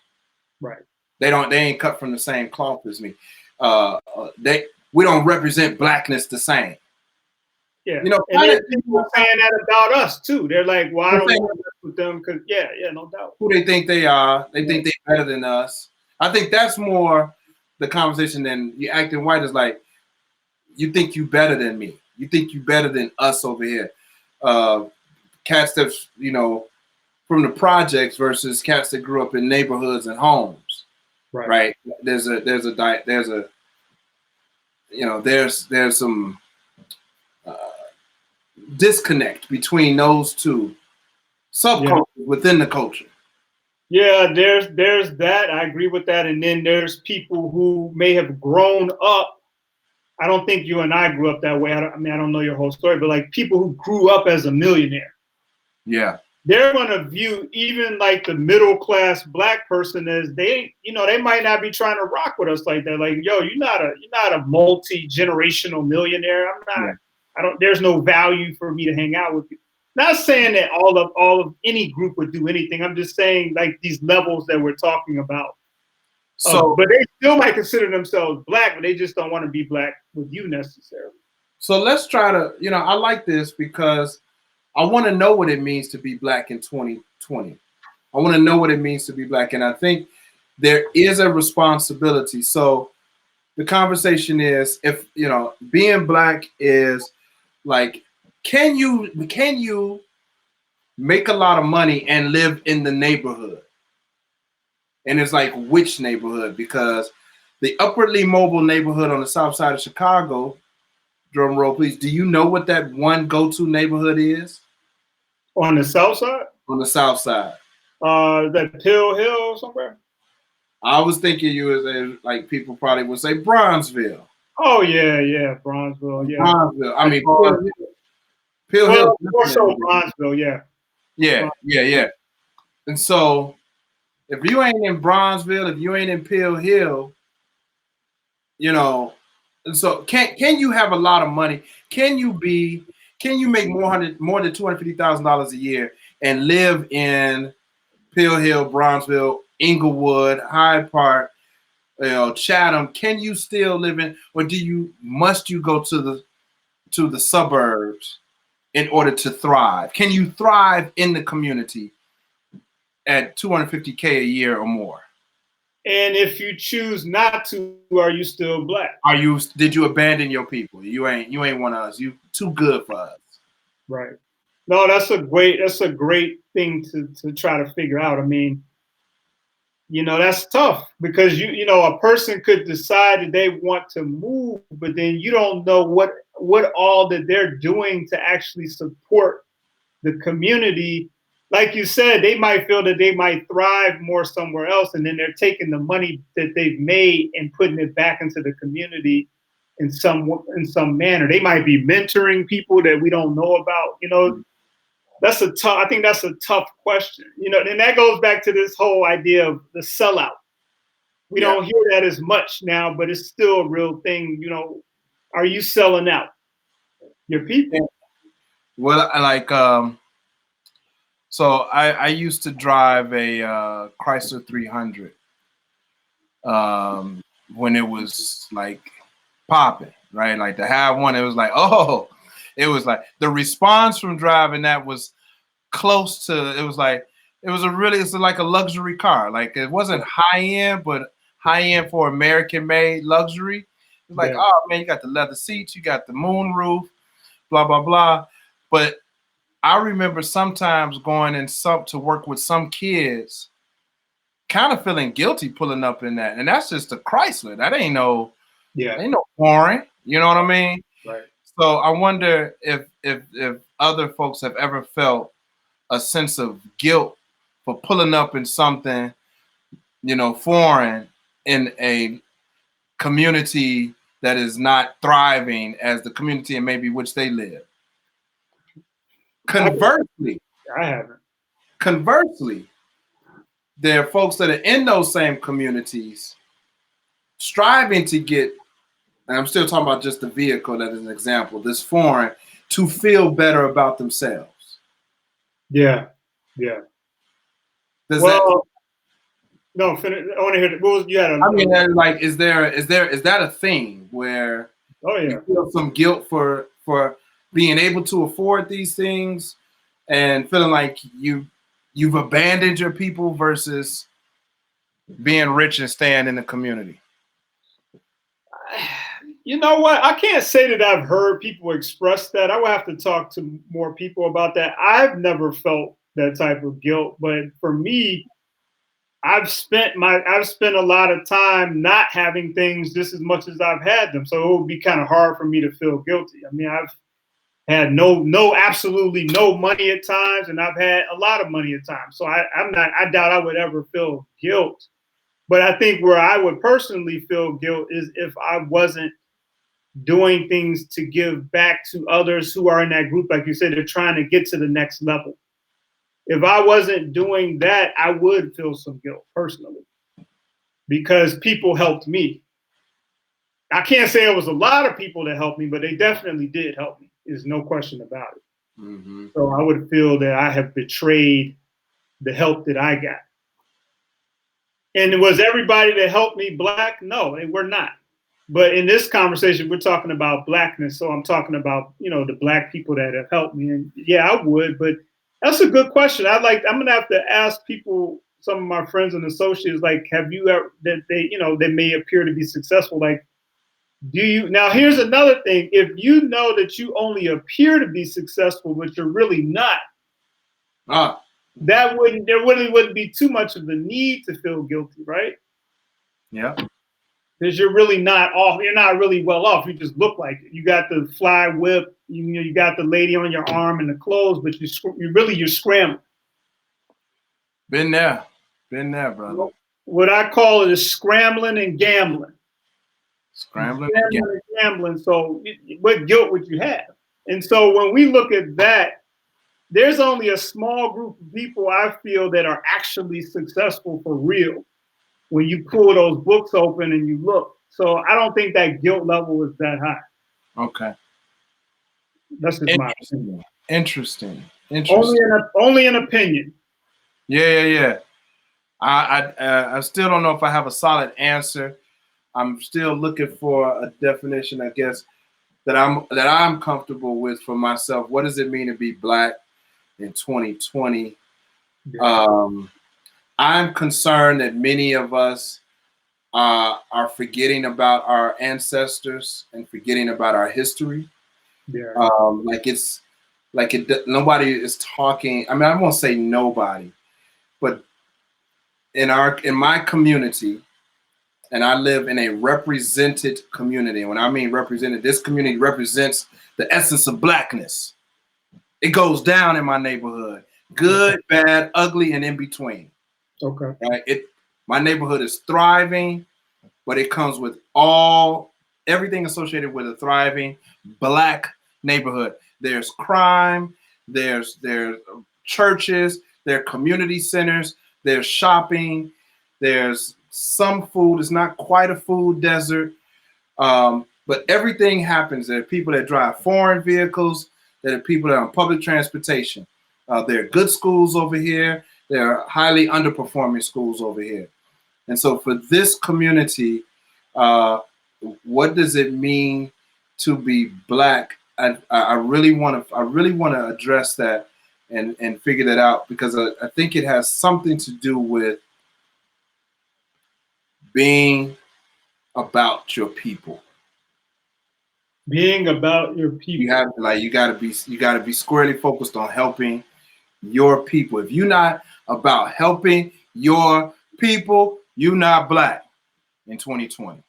Right. They ain't cut from the same cloth as me. We don't represent blackness the same. Yeah. And then people saying that about us too. They're like, well, I don't want to mess with them because no doubt. Who they think they are. They think they're better than us. I think that's more the conversation than you acting white is like, you think you better than me. You think you better than us over here. Cats that's, from the projects versus cats that grew up in neighborhoods and homes. Right. There's some disconnect between those two subcultures within the culture. Yeah, there's that. I agree with that. And then there's people who may have grown up. I don't think you and I grew up that way. I don't know your whole story, but like people who grew up as a millionaire. Yeah. They're going to view even like the middle class black person as they might not be trying to rock with us like that. Like, yo, you're not a multi-generational millionaire. There's no value for me to hang out with you. Not saying that all of any group would do anything. I'm just saying like these levels that we're talking about. So, but they still might consider themselves black, but they just don't want to be black with you necessarily. So let's try to, I like this because I want to know what it means to be black in 2020. I want to know what it means to be black. And I think there is a responsibility. So the conversation is, if, being black is like, can you make a lot of money and live in the neighborhood? And it's like, which neighborhood? Because the upwardly mobile neighborhood on the south side of Chicago, drum roll please, do you know what that one go-to neighborhood is? On the south side? On the south side. That Pill Hill somewhere? I was thinking you was like people probably would say Bronzeville. Oh yeah, Bronzeville, yeah. Bronzeville. I mean, Pill Hill. More so Bronzeville, yeah. Yeah. And so, if you ain't in Bronzeville, if you ain't in Pill Hill, and so can you have a lot of money? Can you make more than $250,000 a year and live in Pill Hill, Bronzeville, Inglewood, Hyde Park, Chatham? Can you still live in, or must you go to the suburbs in order to thrive? Can you thrive in the community at $250K a year or more? And if you choose not to, are you still black? Did you abandon your people? You ain't one of us. You too good for us. Right. No, that's a great thing to try to figure out. I mean, that's tough because a person could decide that they want to move, but then you don't know what all that they're doing to actually support the community. Like you said, they might feel that they might thrive more somewhere else, and then they're taking the money that they've made and putting it back into the community in some manner. They might be mentoring people that we don't know about. I think that's a tough question. And that goes back to this whole idea of the sellout. We don't hear that as much now, but it's still a real thing. Are you selling out your people? Well, so I used to drive a Chrysler 300 when it was like popping, right? Like to have one, it was like, the response from driving that was close to, it's like a luxury car. Like it wasn't high end, but high end for American made luxury. It's like, oh man, you got the leather seats, you got the moon roof, blah, blah, blah. But I remember sometimes going to work with some kids, kind of feeling guilty pulling up in that, and that's just a Chrysler. That ain't no foreign. You know what I mean? Right. So I wonder if other folks have ever felt a sense of guilt for pulling up in something, foreign in a community that is not thriving as the community in maybe which they live. Conversely, I haven't. Conversely, there are folks that are in those same communities striving to get, and I'm still talking about just the vehicle that is an example, this foreign, to feel better about themselves. Yeah, yeah. Does well, no, finish. I want to hear. What was you had? I mean, like, is that a thing where Oh yeah, you feel some guilt for being able to afford these things and feeling like you've abandoned your people versus being rich and staying in the community? you know what? I can't say that I've heard people express that. I would have to talk to more people about that. I've never felt that type of guilt, but for me, I've spent a lot of time not having things just as much as I've had them. So it would be kind of hard for me to feel guilty. I mean, I've had absolutely no money at times, and I've had a lot of money at times. So I doubt I would ever feel guilt. But I think where I would personally feel guilt is if I wasn't doing things to give back to others who are in that group. Like you said, they're trying to get to the next level. If I wasn't doing that, I would feel some guilt personally because people helped me. I can't say it was a lot of people that helped me, but they definitely did help me. There's no question about it. Mm-hmm. So I would feel that I have betrayed the help that I got. And was everybody that helped me Black? No, they were not. But in this conversation, we're talking about Blackness. So I'm talking about, the Black people that have helped me. And yeah, I would, but that's a good question. I'm going to have to ask people, some of my friends and associates, like, have you ever, that they may appear to be successful. Like, now here's another thing. If you know that you only appear to be successful, but you're really not, there really wouldn't be too much of the need to feel guilty, right? Yeah. Because you're really not off. You're not really well off. You just look like it. You got the fly whip. You got the lady on your arm and the clothes, but you're scrambling. Been there, brother. What I call it is scrambling and gambling. Scrambling and gambling. So what guilt would you have? And so when we look at that, there's only a small group of people I feel that are actually successful for real when you pull those books open and you look. So I don't think that guilt level is that high. Okay. That's just my opinion. Interesting. Only an opinion. Yeah. I still don't know if I have a solid answer. I'm still looking for a definition, I guess, that I'm comfortable with for myself. What does it mean to be Black in 2020? Yeah. I'm concerned that many of us are forgetting about our ancestors and forgetting about our history. Yeah. Nobody is talking. I mean, I won't say nobody, but in my community, and I live in a represented community. When I mean represented, this community represents the essence of Blackness. It goes down in my neighborhood. Good, bad, ugly, and in between. Okay. Right? My neighborhood is thriving, but it comes with everything associated with a thriving Black neighborhood. There's crime, there's churches, there are community centers, there's shopping, there's some food. It's not quite a food desert, but everything happens. There are people that drive foreign vehicles. There are people that are on public transportation. There are good schools over here. There are highly underperforming schools over here. And so for this community, what does it mean to be Black? I really want to address that and figure that out, because I think it has something to do with being about your people. Being about your people. You gotta be squarely focused on helping your people. If you're not about helping your people, you're not Black in 2020.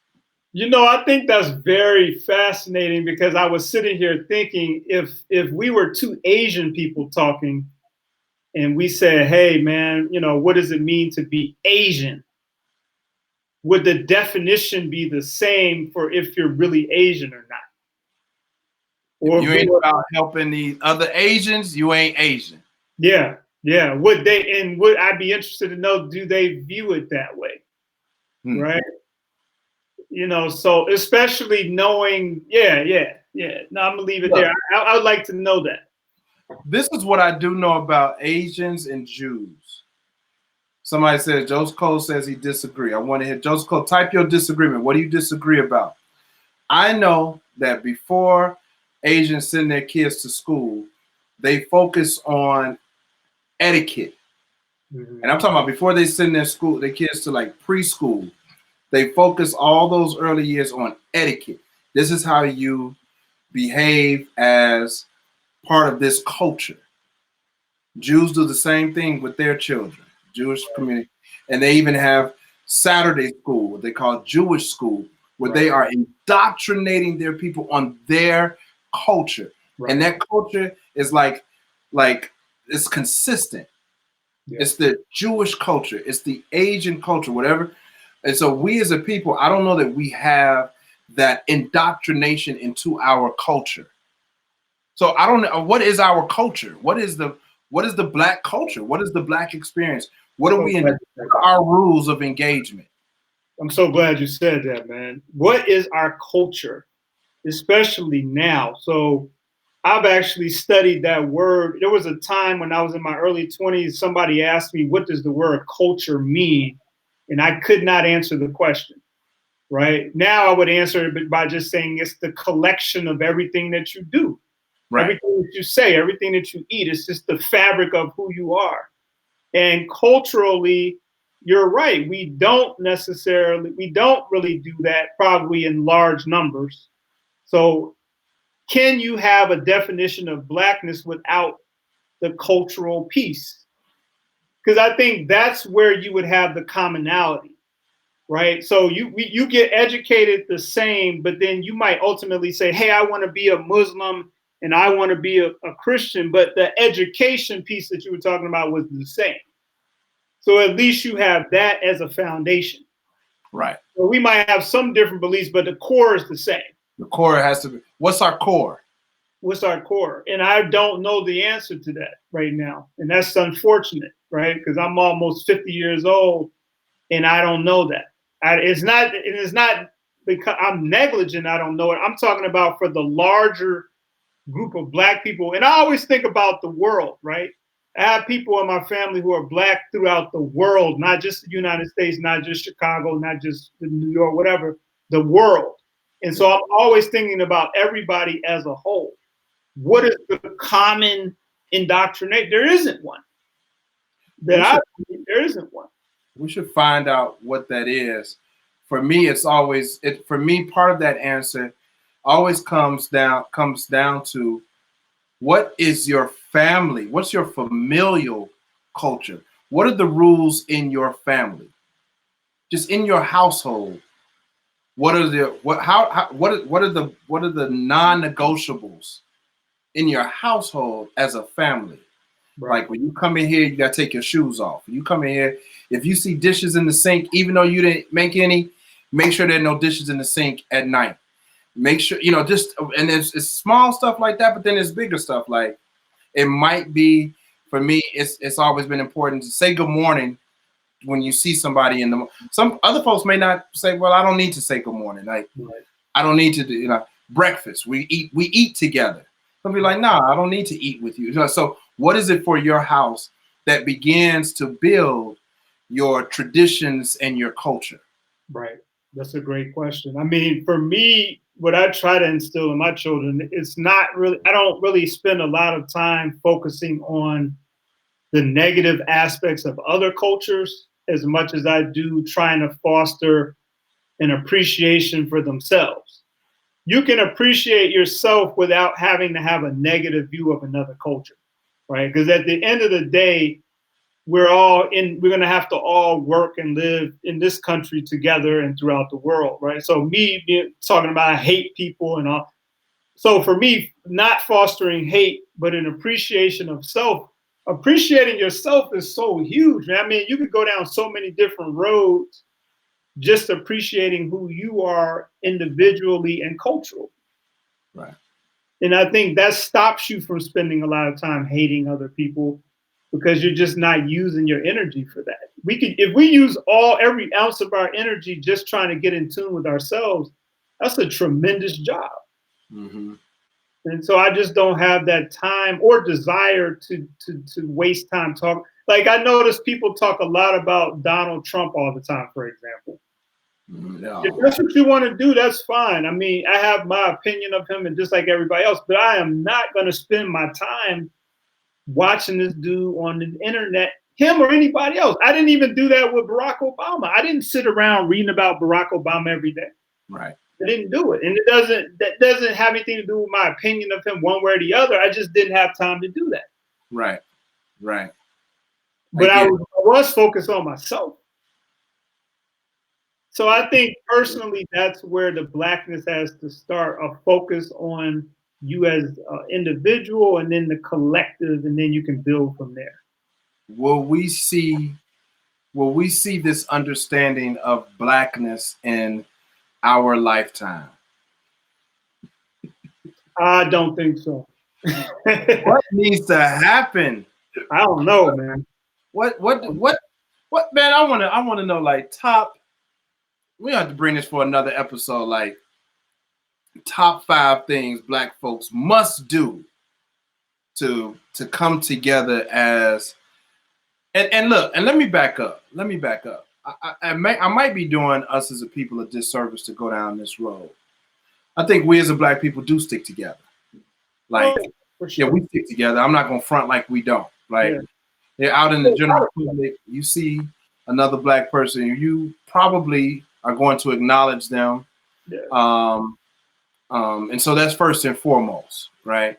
I think that's very fascinating, because I was sitting here thinking, if we were two Asian people talking and we said, hey man, what does it mean to be Asian? Would the definition be the same for if you're really Asian or not? Or if you ain't about helping the other Asians, you ain't Asian. Yeah. Yeah. Would I be interested to know, do they view it that way? Right. So especially knowing, yeah. No, I'm gonna leave it Look, there. I would like to know that. this is what I do know about Asians and Jews. Somebody said, Joseph Cole says he disagree. I want to hear Joseph Cole, type your disagreement. What do you disagree about? I know that before Asians send their kids to school, they focus on etiquette. And I'm talking about before they send their kids to like preschool, they focus all those early years on etiquette. This is how you behave as part of this culture. Jews do the same thing with their children, Jewish community. And they even have Saturday school, what they call Jewish school, where they are indoctrinating their people on their culture. And that culture is like it's consistent. It's the Jewish culture, it's the Asian culture, whatever. And so we as a people, I don't know that we have that indoctrination into our culture. So I don't know, what is our culture? What is the Black culture? What is the Black experience? What are we in? What are our rules of engagement? I'm so glad you said that, man. What is our culture, especially now? So I've actually studied that word. There was a time when I was in my early 20s, somebody asked me, what does the word culture mean? And I could not answer the question. Right now, I would answer it by just saying it's the collection of everything that you do, everything that you say, everything that you eat. It's just the fabric of who you are. And culturally, you're right. We don't really do that probably in large numbers. So can you have a definition of Blackness without the cultural piece? Because I think that's where you would have the commonality. Right. So you get educated the same, but then you might ultimately say, hey, I want to be a Muslim and I want to be a Christian. But the education piece that you were talking about was the same. So at least you have that as a foundation. Right. So we might have some different beliefs, but the core is the same. The core has to be. What's our core? What's our core? And I don't know the answer to that right now. And that's unfortunate, right? Because I'm almost 50 years old and I don't know that. It's not because I'm negligent. I don't know it. I'm talking about for the larger group of Black people. And I always think about the world, right? I have people in my family who are Black throughout the world, not just the United States, not just Chicago, not just New York, whatever, the world. And so I'm always thinking about everybody as a whole. What is the common indoctrination? There isn't one. There isn't one. We should find out what that is. For me, part of that answer always comes down to what is your family? What's your familial culture? What are the rules in your family? Just in your household. What are the non-negotiables in your household as a family? Right. Like when you come in here, you gotta take your shoes off. When you come in here, if you see dishes in the sink, even though you didn't make any, make sure there are no dishes in the sink at night. Make sure, and it's small stuff like that, but then there's bigger stuff. Like it might be, for me, it's always been important to say good morning when you see somebody in the. Some other folks may not say, well, I don't need to say good morning. Like I don't need to do, breakfast. We eat together. They'll be like, nah, I don't need to eat with you. So what is it for your house that begins to build your traditions and your culture? Right. That's a great question. I mean, for me, what I try to instill in my children, it's not really, I don't really spend a lot of time focusing on the negative aspects of other cultures as much as I do trying to foster an appreciation for themselves. You can appreciate yourself without having to have a negative view of another culture, right? Because at the end of the day, we're going to have to all work and live in this country together and throughout the world, right? So me talking about I hate people and all. So for me, not fostering hate, but an appreciation of self. Appreciating yourself is so huge, man. I mean, you could go down so many different roads just appreciating who you are individually and culturally. Right. And I think that stops you from spending a lot of time hating other people. because you're just not using your energy for that. We could, if we use every ounce of our energy just trying to get in tune with ourselves, that's a tremendous job. Mm-hmm. And so I just don't have that time or desire to waste time talking. Like I notice people talk a lot about Donald Trump all the time, for example. No. If that's what you want to do, that's fine. I mean, I have my opinion of him and just like everybody else, but I am not going to spend my time watching this dude on the internet, him or anybody else. I didn't even do that with Barack Obama. I didn't sit around reading about Barack Obama every day. Right. I didn't do it. And that doesn't have anything to do with my opinion of him one way or the other. I just didn't have time to do that. Right. Right. But I was focused on myself. So I think personally, that's where the Blackness has to start, a focus on you as an individual and then the collective, and then you can build from there. Will we see this understanding of Blackness in our lifetime? I don't think so. What needs to happen? I don't know, man. What man, I wanna know, like, top, we have to bring this for another episode, like top 5 things Black folks must do to come together as, and look, and let me back up. I might be doing us as a people a disservice to go down this road. I think we as a Black people do stick together. Like, for sure. Yeah, we stick together. I'm not gonna front like we don't. Like, they're out in the general public. You see another Black person, you probably are going to acknowledge them. Yeah. And so that's first and foremost, right?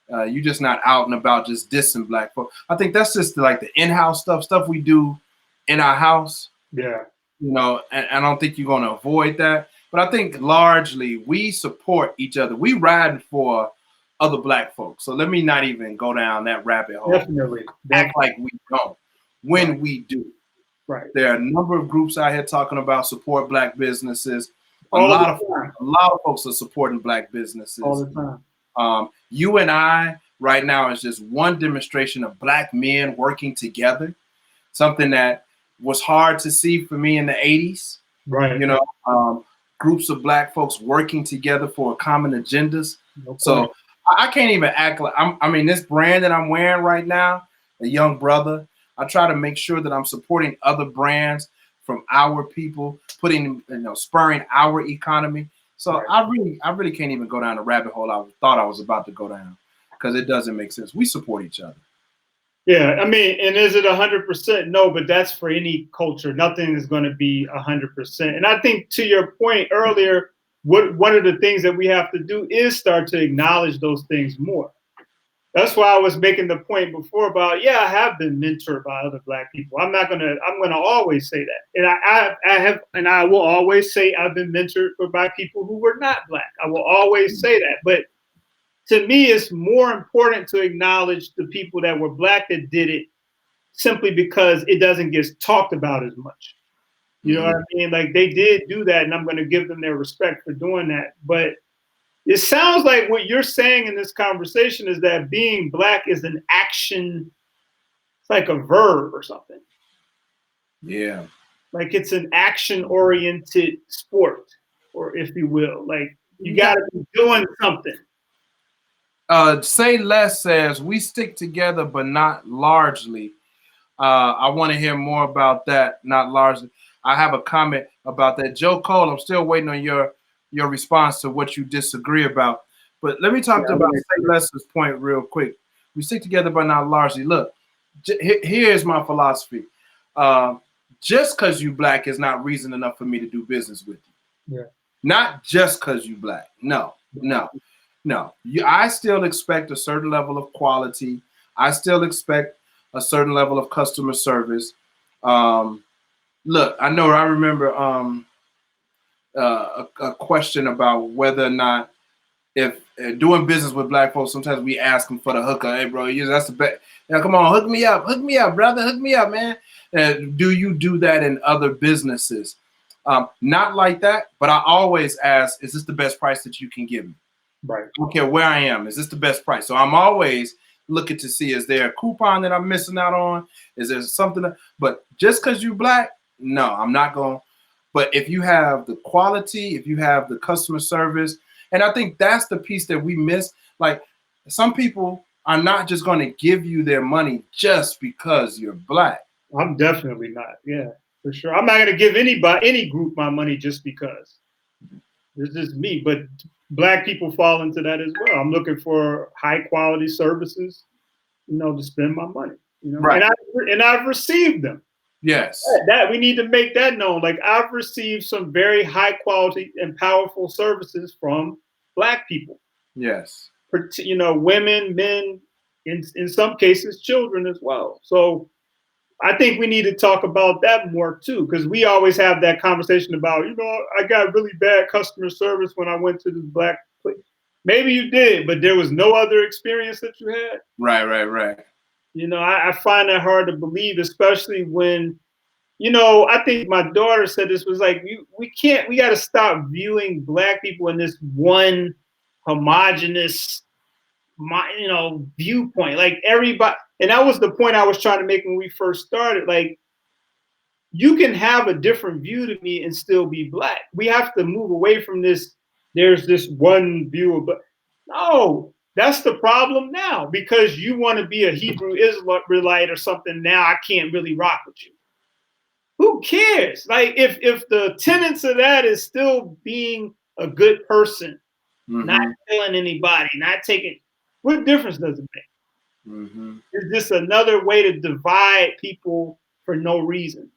You're just not out and about just dissing Black folks. I think that's just like the in-house stuff we do in our house. Yeah. You know, and I don't think you're going to avoid that. But I think largely we support each other. We ride for other Black folks. So let me not even go down that rabbit hole. Definitely. Act like we don't when we do. Right. There are a number of groups out here talking about support Black businesses. A lot of folks are supporting Black businesses all the time. You and I right now is just one demonstration of Black men working together. Something that was hard to see for me in the 80s. Right. You know, groups of Black folks working together for common agendas. Okay. So I can't even act like I mean, this brand that I'm wearing right now, a young brother, I try to make sure that I'm supporting other brands from our people, spurring our economy. So right. I really can't even go down the rabbit hole I thought I was about to go down, because it doesn't make sense. We support each other. Yeah, I mean, and is it 100%? No, but that's for any culture. Nothing is going to be 100%. And I think to your point earlier, one of the things that we have to do is start to acknowledge those things more. That's why I was making the point before about, yeah, I have been mentored by other Black people. I'm going to always say that. And I will always say I've been mentored by people who were not Black. I will always say that. But to me, it's more important to acknowledge the people that were Black that did it, simply because it doesn't get talked about as much. You know what I mean? Like, they did do that, and I'm going to give them their respect for doing that. But it sounds like what you're saying in this conversation is that being Black is an action. It's like a verb or something. Yeah. Like, it's an action-oriented sport, or if you will. Like, you got to be doing something. Say Less says, we stick together, but not largely. I want to hear more about that, not largely. I have a comment about that. Joe Cole, I'm still waiting on your response to what you disagree about. But let me talk about Say Less's point real quick. We stick together, but not largely. Look, here's my philosophy. Just because you Black is not reason enough for me to do business with you. Yeah. Not just because you Black. No. I still expect a certain level of quality. I still expect a certain level of customer service. Look, I remember a question about whether or not, if doing business with Black folks, sometimes we ask them for the hookup. Hey, bro, that's the best. Come on, hook me up, brother, hook me up, man. Do you do that in other businesses? Not like that, but I always ask, is this the best price that you can give me? Right. I don't care where I am. Is this the best price? So I'm always looking to see, is there a coupon that I'm missing out on? Is there something but just because you black, no, I'm not going. But if you have the quality, if you have the customer service, and I think that's the piece that we miss. Like, some people are not just going to give you their money just because you're black. I'm definitely not. Yeah, for sure. I'm not going to give any group my money just because. It's just me. But black people fall into that as well. I'm looking for high quality services, to spend my money. Right. And I've received them. Yes. That we need to make that known. Like, I've received some very high quality and powerful services from black people. Yes. Women, men, in some cases, children as well. So I think we need to talk about that more too, because we always have that conversation about, I got really bad customer service when I went to this black place. Maybe you did, but there was no other experience that you had. Right. I find that hard to believe, especially when, I think my daughter said this was like, we got to stop viewing black people in this one homogenous, viewpoint. Like, everybody, and that was the point I was trying to make when we first started. Like, you can have a different view to me and still be black. We have to move away from this. There's this one view of, no, that's the problem now, because you want to be a Hebrew Israelite or something. Now I can't really rock with you. Who cares? Like, if the tenets of that is still being a good person, not killing anybody, not taking, what difference does it make? It's just another way to divide people for no reason.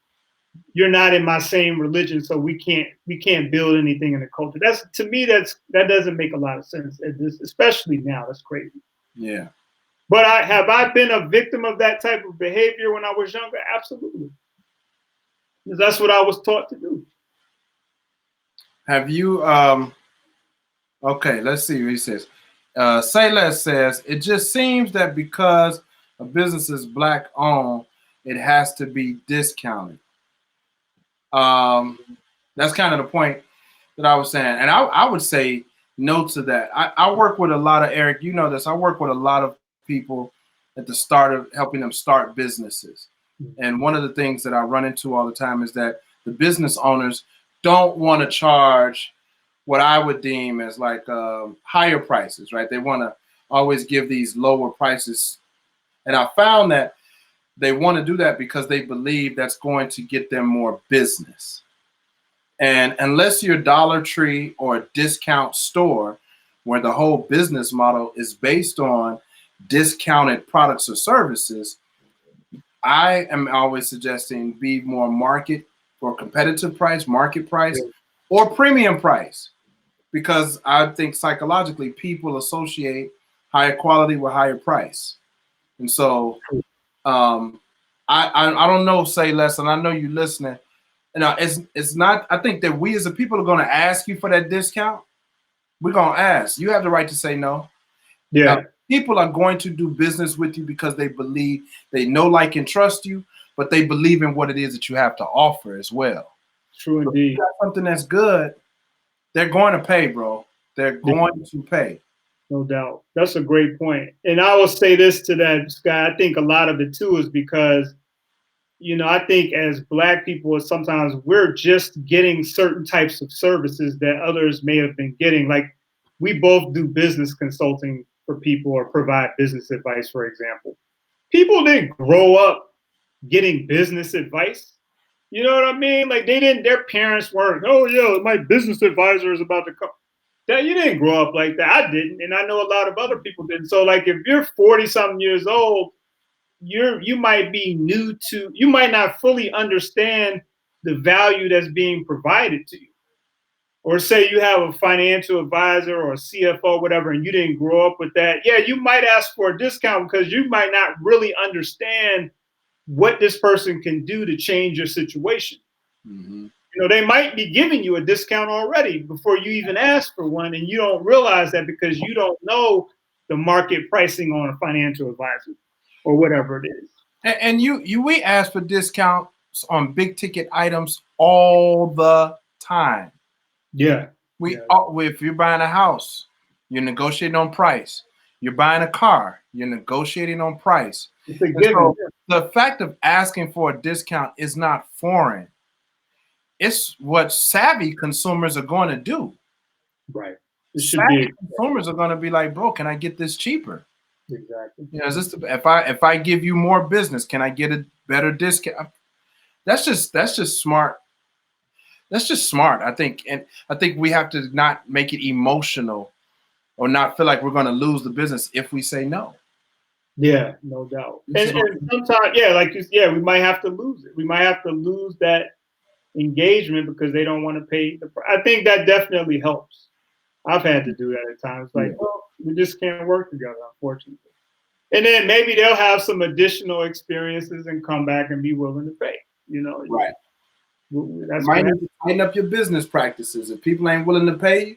You're not in my same religion, so we can't build anything in the culture. To me, that doesn't make a lot of sense, especially now. That's crazy. Yeah. But have I been a victim of that type of behavior when I was younger? Absolutely. Because that's what I was taught to do. Have you okay, let's see what he says. Say Less says, it just seems that because a business is black owned, it has to be discounted. That's kind of the point that I was saying. And I would say no to that. I work with a lot of, Eric, you know this, I work with a lot of people at the start of helping them start businesses. And one of the things that I run into all the time is that the business owners don't want to charge what I would deem as like higher prices, right? They want to always give these lower prices. And I found that they want to do that because they believe that's going to get them more business. And unless you're Dollar Tree or a discount store where the whole business model is based on discounted products or services, I am always suggesting be more market or competitive price, market price, or premium price. Because I think psychologically people associate higher quality with higher price. And so I don't know, Say Less, and I know you listening. It's not, I think that we as a people are going to ask you for that discount. We're going to ask. You have the right to say no. Yeah. People are going to do business with you because they believe, they know, like, and trust you, but they believe in what it is that you have to offer as well. True indeed. If you got something that's good, they're going to pay, bro. They're going to pay. No doubt. That's a great point. And I will say this to that, Scott. I think a lot of it too is because, I think as black people, sometimes we're just getting certain types of services that others may have been getting. Like, we both do business consulting for people or provide business advice, for example. People didn't grow up getting business advice. You know what I mean? Like, their parents weren't, oh yeah, my business advisor is about to come. That you didn't grow up like that. I didn't, and I know a lot of other people didn't. So, like, if you're 40-something years old, you might be new to, you might not fully understand the value that's being provided to you. Or say you have a financial advisor or a CFO, whatever, and you didn't grow up with that. Yeah, you might ask for a discount because you might not really understand what this person can do to change your situation. They might be giving you a discount already before you even ask for one, and you don't realize that because you don't know the market pricing on a financial advisor or whatever it is. And we ask for discounts on big ticket items all the time. Yeah. If you're buying a house, you're negotiating on price. You're buying a car, You're negotiating on price. It's a And given. so the fact of asking for a discount is not foreign. It's what savvy consumers are going to do. Right. It should Savvy be consumers are going to be like, bro, can I get this cheaper? exactly. You know, is this if I give you more business, can I get a better discount? That's just smart. That's just smart. I think we have to not make it emotional or not feel like we're going to lose the business if we say no. Yeah, no doubt. And sometimes, yeah, like we might have to lose it. We might have to lose that engagement because they don't want to pay the price. I think that definitely helps. I've had to do that at times. Like, well, we just can't work together, unfortunately. And then maybe they'll have some additional experiences and come back and be willing to pay. You know, right? That's might need to tighten up your business practices. If people ain't willing to pay you,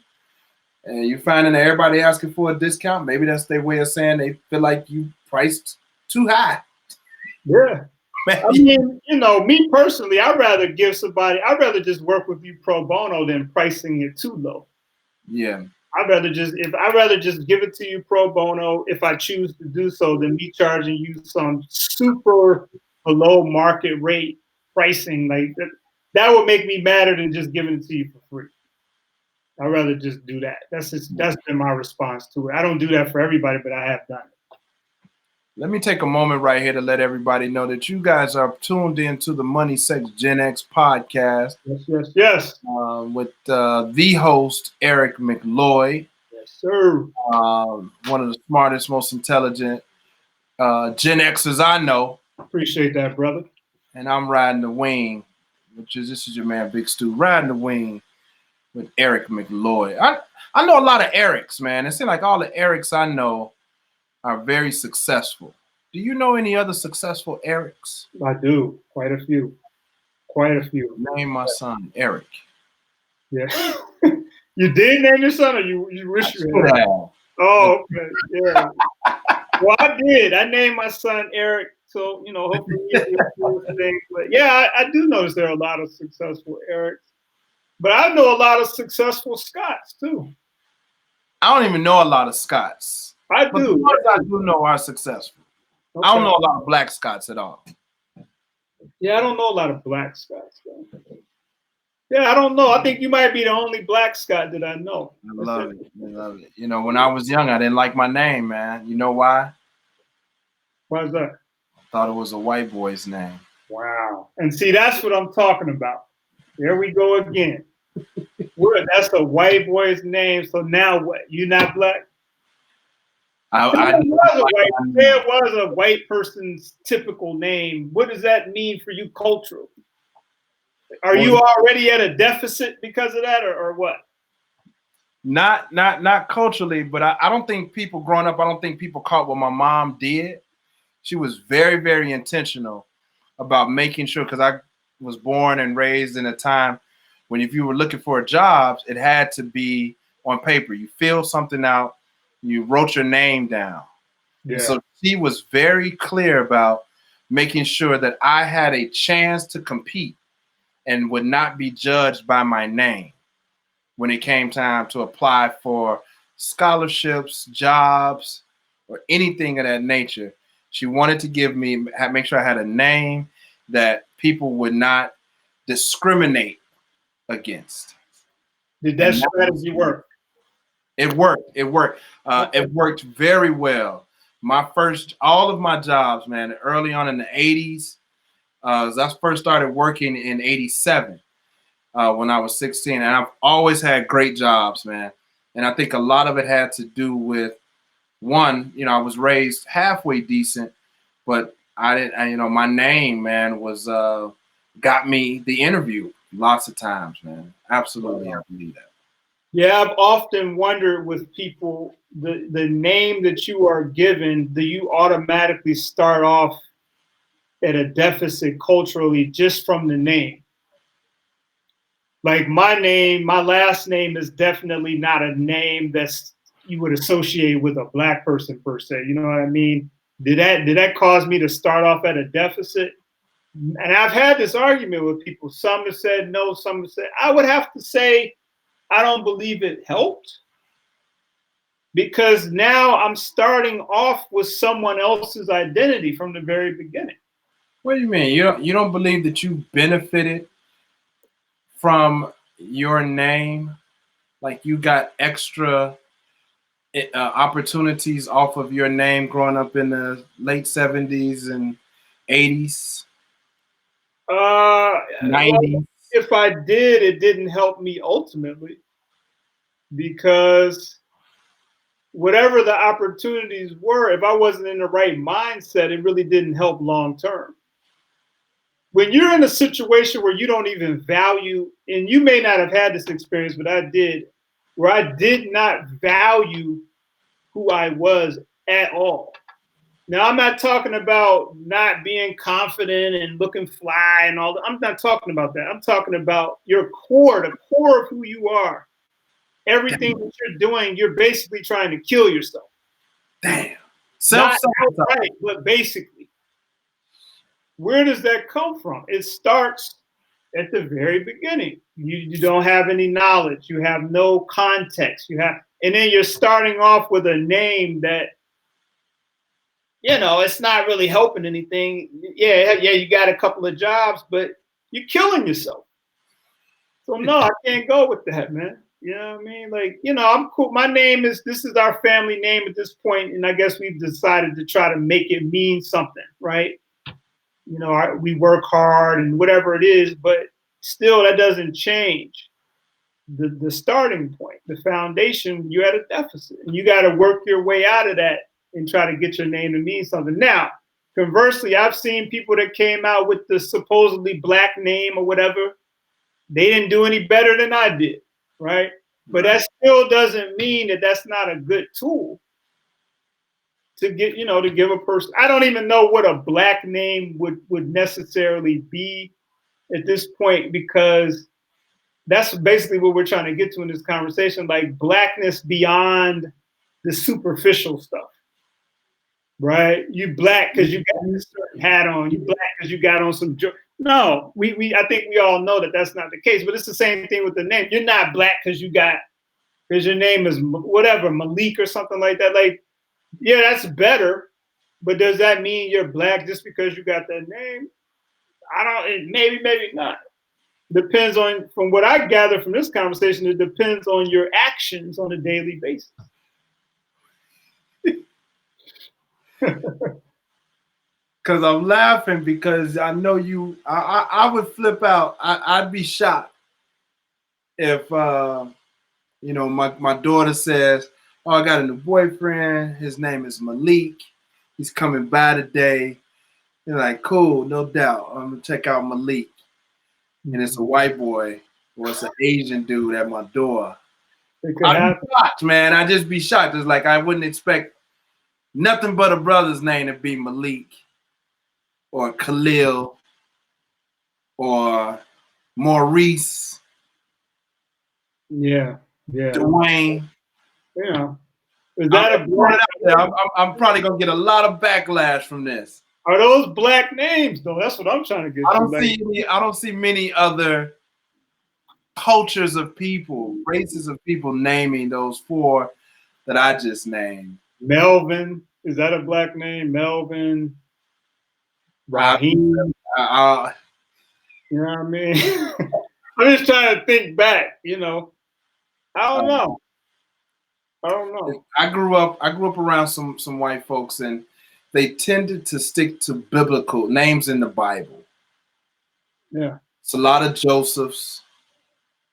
and you're finding that everybody asking for a discount, maybe that's their way of saying they feel like you priced too high. Yeah. I mean, you know, me personally, I'd rather just work with you pro bono than pricing it too low. Yeah. I'd rather just give it to you pro bono if I choose to do so than me charging you some super below market rate pricing. Like that would make me madder than just giving it to you for free. I'd rather just do that. That's been my response to it. I don't do that for everybody, but I have done it. Let me take a moment right here to let everybody know that you guys are tuned in to the Money Sex Gen X podcast. Yes. With the host, Eric McLoyd. Yes, sir. One of the smartest, most intelligent Gen Xers I know. Appreciate that, brother. And I'm riding the wing, this is your man, Big Stu, riding the wing with Eric McLoyd. I know a lot of Erics, man. It seems like all the Erics I know are very successful. Do you know any other successful Erics? I do. Quite a few. Name my son Eric. Yeah. You did name your son, or you wish you had? Oh, okay. Yeah. Well, I did. I named my son Eric, so you know, hopefully he'll things. But yeah, I do notice there are a lot of successful Erics. But I know a lot of successful Scotts too. I don't even know a lot of Scotts. I do. But the ones I do know are successful. Okay. I don't know a lot of black Scotts at all. Yeah, I don't know a lot of black Scotts though. Yeah, I don't know. I think you might be the only black Scott that I know. I love it. You know, when I was young, I didn't like my name, man. You know why? Why is that? I thought it was a white boy's name. Wow. And see, that's what I'm talking about. There we go again. That's a white boy's name. So now what? You not black? It was a white person's typical name. What does that mean for you culturally? Are you already at a deficit because of that, or what? Not culturally, but I don't think people growing up, I don't think people caught what my mom did. She was very, very intentional about making sure, because I was born and raised in a time when if you were looking for jobs, it had to be on paper. You fill something out, you wrote your name down. Yeah. So she was very clear about making sure that I had a chance to compete and would not be judged by my name when it came time to apply for scholarships, jobs, or anything of that nature. She wanted to make sure I had a name that people would not discriminate against. Did that strategy work? It worked. It worked very well. All of my jobs, man, early on in the 80s, I first started working in 87 when I was 16. And I've always had great jobs, man. And I think a lot of it had to do with, one, you know, I was raised halfway decent, but my name, man, was got me the interview lots of times, man. Absolutely, I believe that. Yeah, I've often wondered with people, the name that you are given, do you automatically start off at a deficit culturally just from the name? Like my last name is definitely not a name that's you would associate with a black person per se. You know what I mean? Did that cause me to start off at a deficit? And I've had this argument with people. Some have said no, some have said, I would have to say, I don't believe it helped. because now I'm starting off with someone else's identity from the very beginning. What do you mean? You don't believe that you benefited from your name? Like you got extra opportunities off of your name growing up in the late 70s and 80s, Well, 90s? if I did, it didn't help me ultimately, because whatever the opportunities were, if I wasn't in the right mindset, it really didn't help long term. When you're in a situation where you don't even value, and you may not have had this experience, but I did, where I did not value who I was at all. Now, I'm not talking about not being confident and looking fly and all that. I'm not talking about that. I'm talking about your core, the core of who you are. Everything that you're doing, you're basically trying to kill yourself. Damn. Not Self-sabotage. outright, but basically. Where does that come from? It starts at the very beginning. You don't have any knowledge. You have no context. And then you're starting off with a name that, it's not really helping anything. Yeah, you got a couple of jobs, but you're killing yourself. So no, I can't go with that, man. You know what I mean? Like, I'm cool. This is our family name at this point, and I guess we've decided to try to make it mean something, right? We work hard and whatever it is, but still that doesn't change the starting point, the foundation. You're at a deficit, and you got to work your way out of that and try to get your name to mean something. Now, conversely, I've seen people that came out with the supposedly black name or whatever. They didn't do any better than I did, right? But that still doesn't mean that that's not a good tool to get, to give a person. I don't even know what a black name would necessarily be at this point, because that's basically what we're trying to get to in this conversation, like blackness beyond the superficial stuff, right? You black because you got this certain hat on. You black because you got on some. No, I think we all know that that's not the case. But it's the same thing with the name. You're not black because your name is whatever, Malik or something like that. Like, yeah, that's better. But does that mean you're black just because you got that name? Maybe not. Depends on, from what I gather from this conversation, it depends on your actions on a daily basis. Because I'm laughing because I know you. I would flip out. I'd be shocked if my daughter says, "Oh, I got a new boyfriend. His name is Malik. He's coming by today." You're like, "Cool, no doubt. I'm gonna check out Malik." And it's a white boy or it's an Asian dude at my door. I'd be shocked, man. I'd just be shocked. It's like I wouldn't expect nothing but a brother's name to be Malik or Khalil or Maurice. Yeah. Dwayne. Yeah. Is that I'm probably gonna get a lot of backlash from this. Are those black names though? That's what I'm trying to get. I don't see many other cultures of people, races of people naming those four that I just named. Melvin, is that a black name? Melvin, Raheem. You know what I mean? I'm just trying to think back. I don't know. I grew up around some white folks, and they tended to stick to biblical names in the Bible. Yeah. It's a lot of Josephs,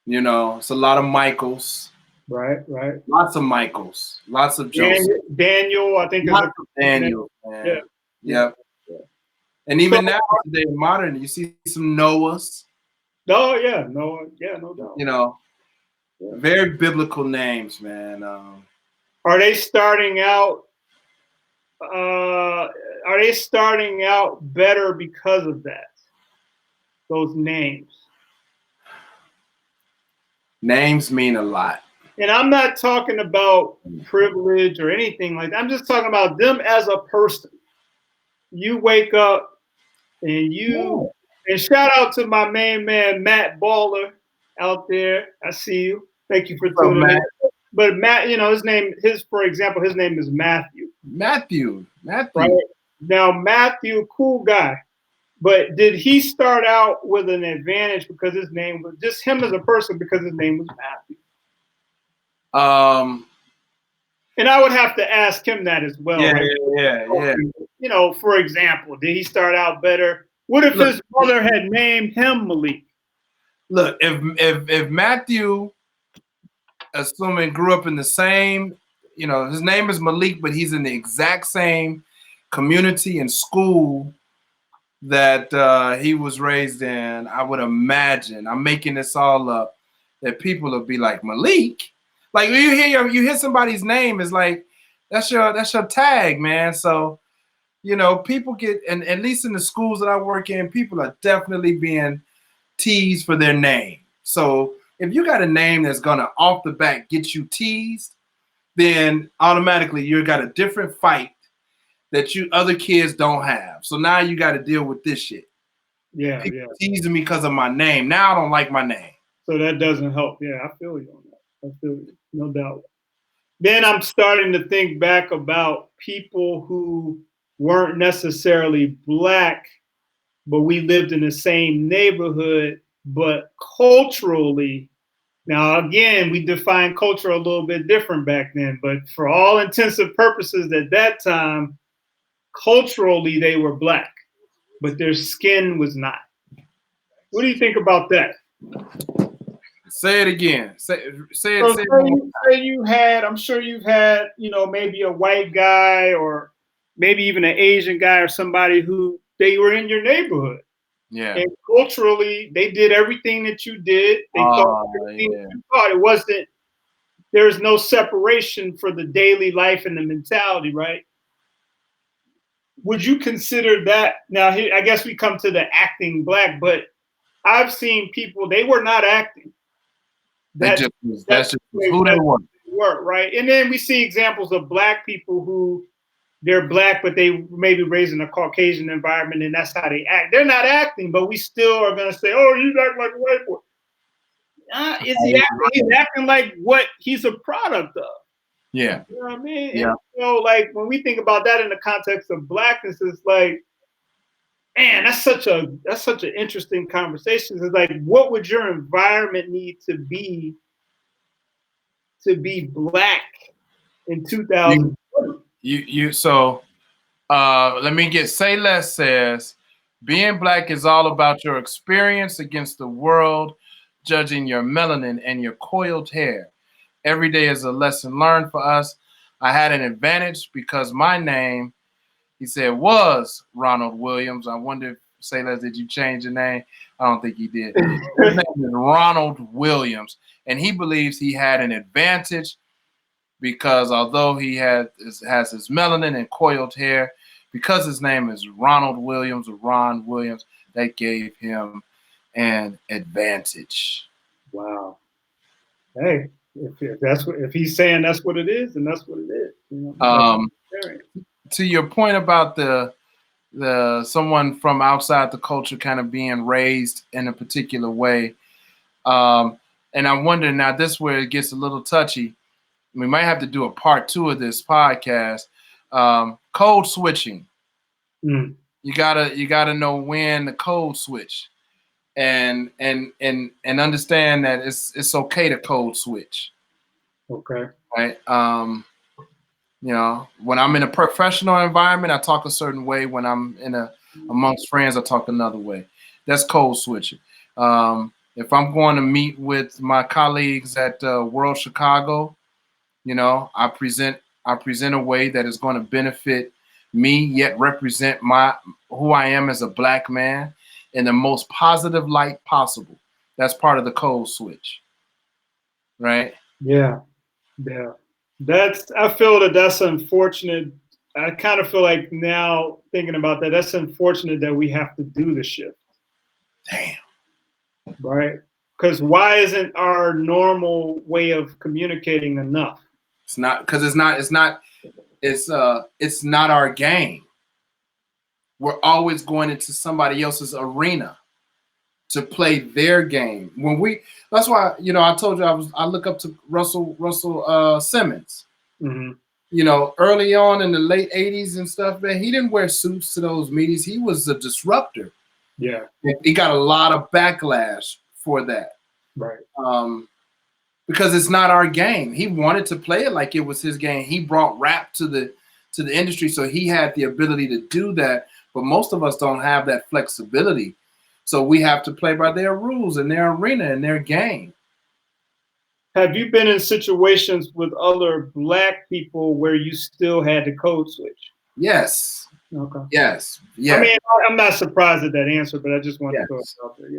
it's a lot of Michaels. Right. Lots of Michaels, lots of Josephs. Daniel, I think. Lots of Daniel, man. Yeah. And even now, today, modern, you see some Noahs. Oh, yeah. Noah. Yeah, no doubt. Very biblical names, man. Are they starting out? Better because of that? Those names. Names mean a lot. And I'm not talking about privilege or anything like that. I'm just talking about them as a person. You wake up and and shout out to my main man, Matt Baller out there. I see you. Thank you for tuning in. but Matt, for example, his name is Matthew. Matthew. Right now, Matthew, cool guy. But did he start out with an advantage because his name was just him as a person because his name was Matthew? And I would have to ask him that as well. Yeah, right? Yeah. For example, did he start out better? What if his mother had named him Malik? Look, if Matthew, assuming grew up in the same, his name is Malik, but he's in the exact same community and school that he was raised in, I would imagine, I'm making this all up, that people will be like, Malik? Like when you hear somebody's name, it's like that's your tag, man. So, people get, and at least in the schools that I work in, people are definitely being teased for their name. So if you got a name that's gonna off the bat get you teased, then automatically you got a different fight that other kids don't have. So now you got to deal with this shit. Yeah, people teasing me because of my name. Now I don't like my name. So that doesn't help. Yeah, I feel you on that. I feel you, no doubt. Then I'm starting to think back about people who weren't necessarily Black, but we lived in the same neighborhood, but culturally, now again, we define culture a little bit different back then, but for all intents and purposes at that time, culturally they were Black, but their skin was not. What do you think about that? Say it again. Say it. Say you had, I'm sure you've had, maybe a white guy or maybe even an Asian guy or somebody who they were in your neighborhood. Yeah. And culturally, they did everything that you did. They thought everything that you thought. It wasn't, there's no separation for the daily life and the mentality, right? Would you consider that? Now, I guess we come to the acting Black, but I've seen people, they were not acting. That's just who they were. Right? And then we see examples of Black people who they're Black, but they maybe raised in a Caucasian environment, and that's how they act. They're not acting, but we still are going to say, oh, you act like a white boy. Is he acting? He's acting like what he's a product of. Yeah. You know what I mean? Yeah. And, like when we think about that in the context of Blackness, it's like, man, that's such an interesting conversation. It's like, what would your environment need to be Black in 2020? So let me get Say Less says, being Black is all about your experience against the world, judging your melanin and your coiled hair. Every day is a lesson learned for us. I had an advantage because my name, he said, was Ronald Williams. I wonder if, Say Less, did you change your name? I don't think he did. His name is Ronald Williams, and he believes he had an advantage because although he has his melanin and coiled hair, because his name is Ronald Williams or Ron Williams, that gave him an advantage. Wow. Hey, if he's saying that's what it is, then that's what it is. To your point about the someone from outside the culture kind of being raised in a particular way, and I wonder now, this is where it gets a little touchy. We might have to do a part 2 of this podcast. Code switching. Mm. You gotta know when to code switch, and understand that it's okay to code switch. Okay. Right. When I'm in a professional environment, I talk a certain way. When I'm amongst friends, I talk another way. That's code switching. If I'm going to meet with my colleagues at World Chicago, I present a way that is going to benefit me, yet represent who I am as a Black man in the most positive light possible. That's part of the code switch, right? Yeah. I feel that's unfortunate. I kind of feel like now thinking about that's unfortunate that we have to do the shift. Damn. Right? Because why isn't our normal way of communicating enough? It's not, because it's not our game. We're always going into somebody else's arena. to play their game. That's why, I told you I look up to Russell Simmons. Mm-hmm. Early on in the late 80s and stuff, man, he didn't wear suits to those meetings. He was a disruptor. Yeah. He got a lot of backlash for that. Right. Because it's not our game. He wanted to play it like it was his game. He brought rap to the industry, so he had the ability to do that. But most of us don't have that flexibility. So we have to play by their rules and their arena and their game. Have you been in situations with other Black people where you still had to code switch? Yes. Okay. Yes. Yeah. I mean, I'm not surprised at that answer, but I just wanted to throw it out there.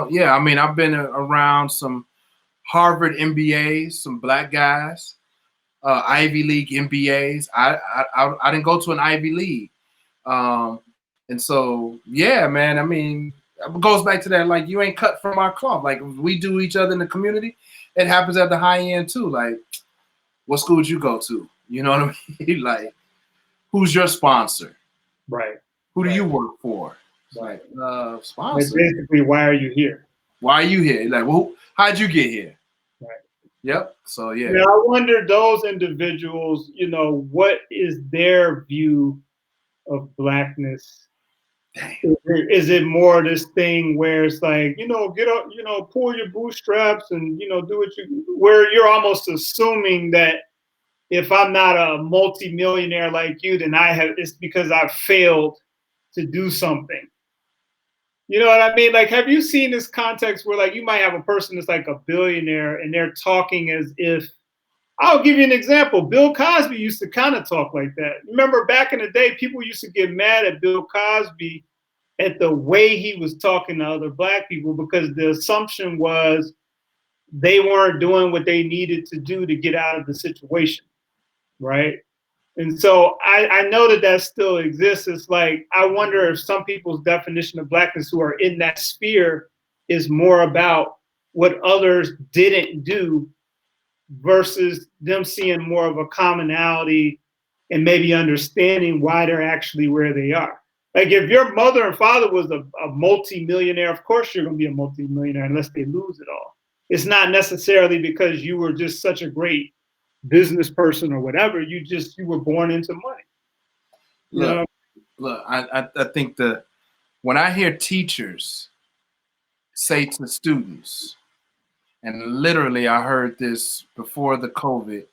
Yeah. I mean, I've been around some Harvard MBAs, some Black guys, Ivy League MBAs. I didn't go to an Ivy League. And so, yeah, man, I mean, it goes back to that, like, you ain't cut from our cloth. Like, we do each other in the community. It happens at the high end too. Like, what school did you go to? You know what I mean? Like, who's your sponsor? Right. Who do you work for? Right. Like, sponsor. Like, basically, why are you here? Why are you here? Like, well, how'd you get here? Right. Yep. So, yeah. Now, I wonder, those individuals, what is their view of Blackness? Is it more this thing where it's like, get up, pull your bootstraps and, do where you're almost assuming that if I'm not a multimillionaire like you, then it's because I've failed to do something. You know what I mean? Like, have you seen this context where, like, you might have a person that's like a billionaire and they're talking as if, I'll give you an example. Bill Cosby used to kind of talk like that. Remember back in the day, people used to get mad at Bill Cosby at the way he was talking to other Black people, because the assumption was they weren't doing what they needed to do to get out of the situation, right? And so I know that still exists. It's like, I wonder if some people's definition of Blackness who are in that sphere is more about what others didn't do versus them seeing more of a commonality and maybe understanding why they're actually where they are. Like, if your mother and father was a multi-millionaire, of course you're going to be a multi-millionaire unless they lose it all. It's not necessarily because you were just such a great business person or whatever. You were born into money. Look, I think when I hear teachers say to students, and literally I heard this before the COVID,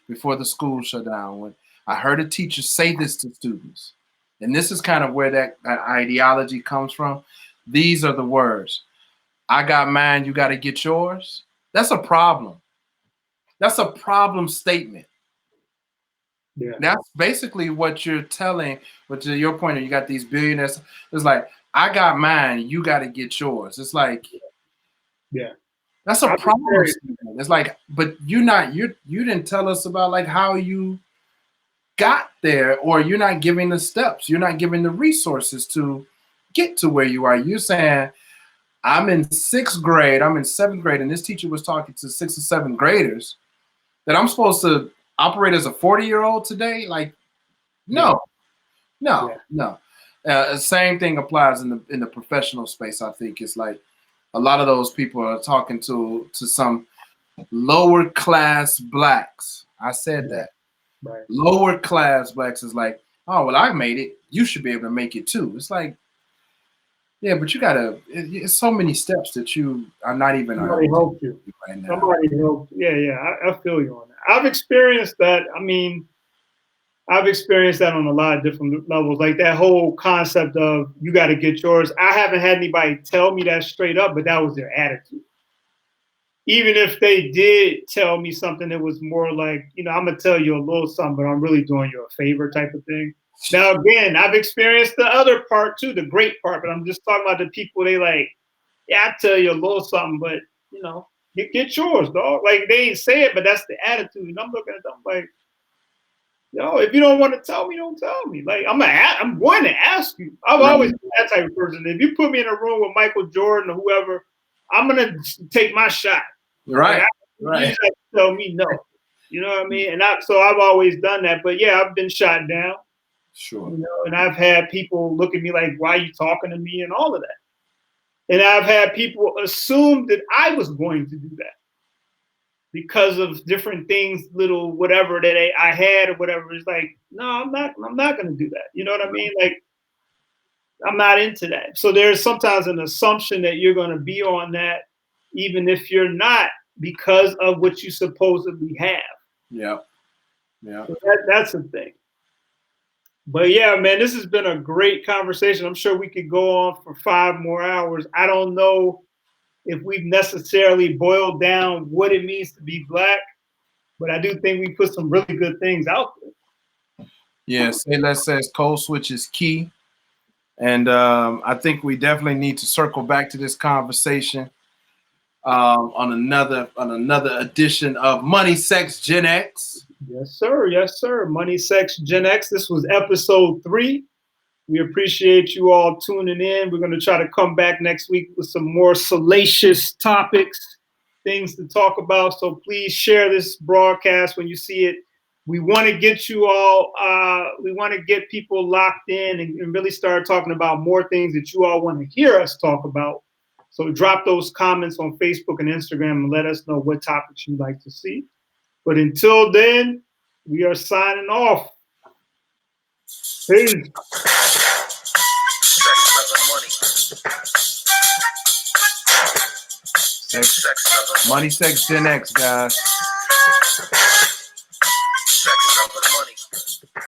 before the school shut down, when I heard a teacher say this to students, and this is kind of where that ideology comes from. These are the words: I got mine, you got to get yours. That's a problem. That's a problem statement. Yeah. That's basically what you're telling, but to your point, you got these billionaires. It's like, I got mine, you got to get yours. It's like, yeah, that's a problem statement. It's like, but you didn't tell us about, like, how you got there, or you're not giving the steps. You're not giving the resources to get to where you are. You're saying, I'm in 6th grade, I'm in 7th grade, and this teacher was talking to 6th or 7th graders, that I'm supposed to operate as a 40-year-old today? Like, no. Same thing applies in the professional space. I think it's like a lot of those people are talking to some lower class Blacks. I said that. Right. Lower class Blacks is like, oh, well, I made it. You should be able to make it too. It's like, yeah, but you gotta. It's so many steps that you are not even. Somebody helped you right now. Somebody helped. Yeah. I feel you on that. I've experienced that. I mean, I've experienced that on a lot of different levels. Like, that whole concept of you got to get yours. I haven't had anybody tell me that straight up, but that was their attitude. Even if they did tell me something that was more like, I'm gonna tell you a little something, but I'm really doing you a favor type of thing. Now, again, I've experienced the other part too, the great part, but I'm just talking about the people, they like, yeah, I tell you a little something, but get yours, dog. Like, they ain't say it, but that's the attitude. And I'm looking at them like, if you don't want to tell me, don't tell me. Like, I'm going to ask you. I've always been that type of person. If you put me in a room with Michael Jordan or whoever, I'm gonna take my shot. Right. Like, you just have to tell me no. You know what I mean? And so I've always done that. But yeah, I've been shot down. Sure. And I've had people look at me like, why are you talking to me, and all of that. And I've had people assume that I was going to do that because of different things, little whatever that I had or whatever. It's like, no, I'm not going to do that. You know what I mean? Like, I'm not into that. So there's sometimes an assumption that you're going to be on that, even if you're not, because of what you supposedly have. Yeah. Yeah. So that's the thing. But yeah, man, this has been a great conversation. I'm sure we could go on for 5 more hours. I don't know if we've necessarily boiled down what it means to be Black, but I do think we put some really good things out there. Yeah, Say Less says code switch is key. And I think we definitely need to circle back to this conversation on another edition of Money, Sex, Gen X. Yes, sir. Yes, sir. Money, Sex, Gen X. This was episode 3. We appreciate you all tuning in. We're going to try to come back next week with some more salacious topics, things to talk about. So please share this broadcast when you see it. We want to get you all, we want to get people locked in and really start talking about more things that you all want to hear us talk about. So drop those comments on Facebook and Instagram and let us know what topics you'd like to see. But until then, we are signing off. Peace. Money, Sex, Gen X, guys.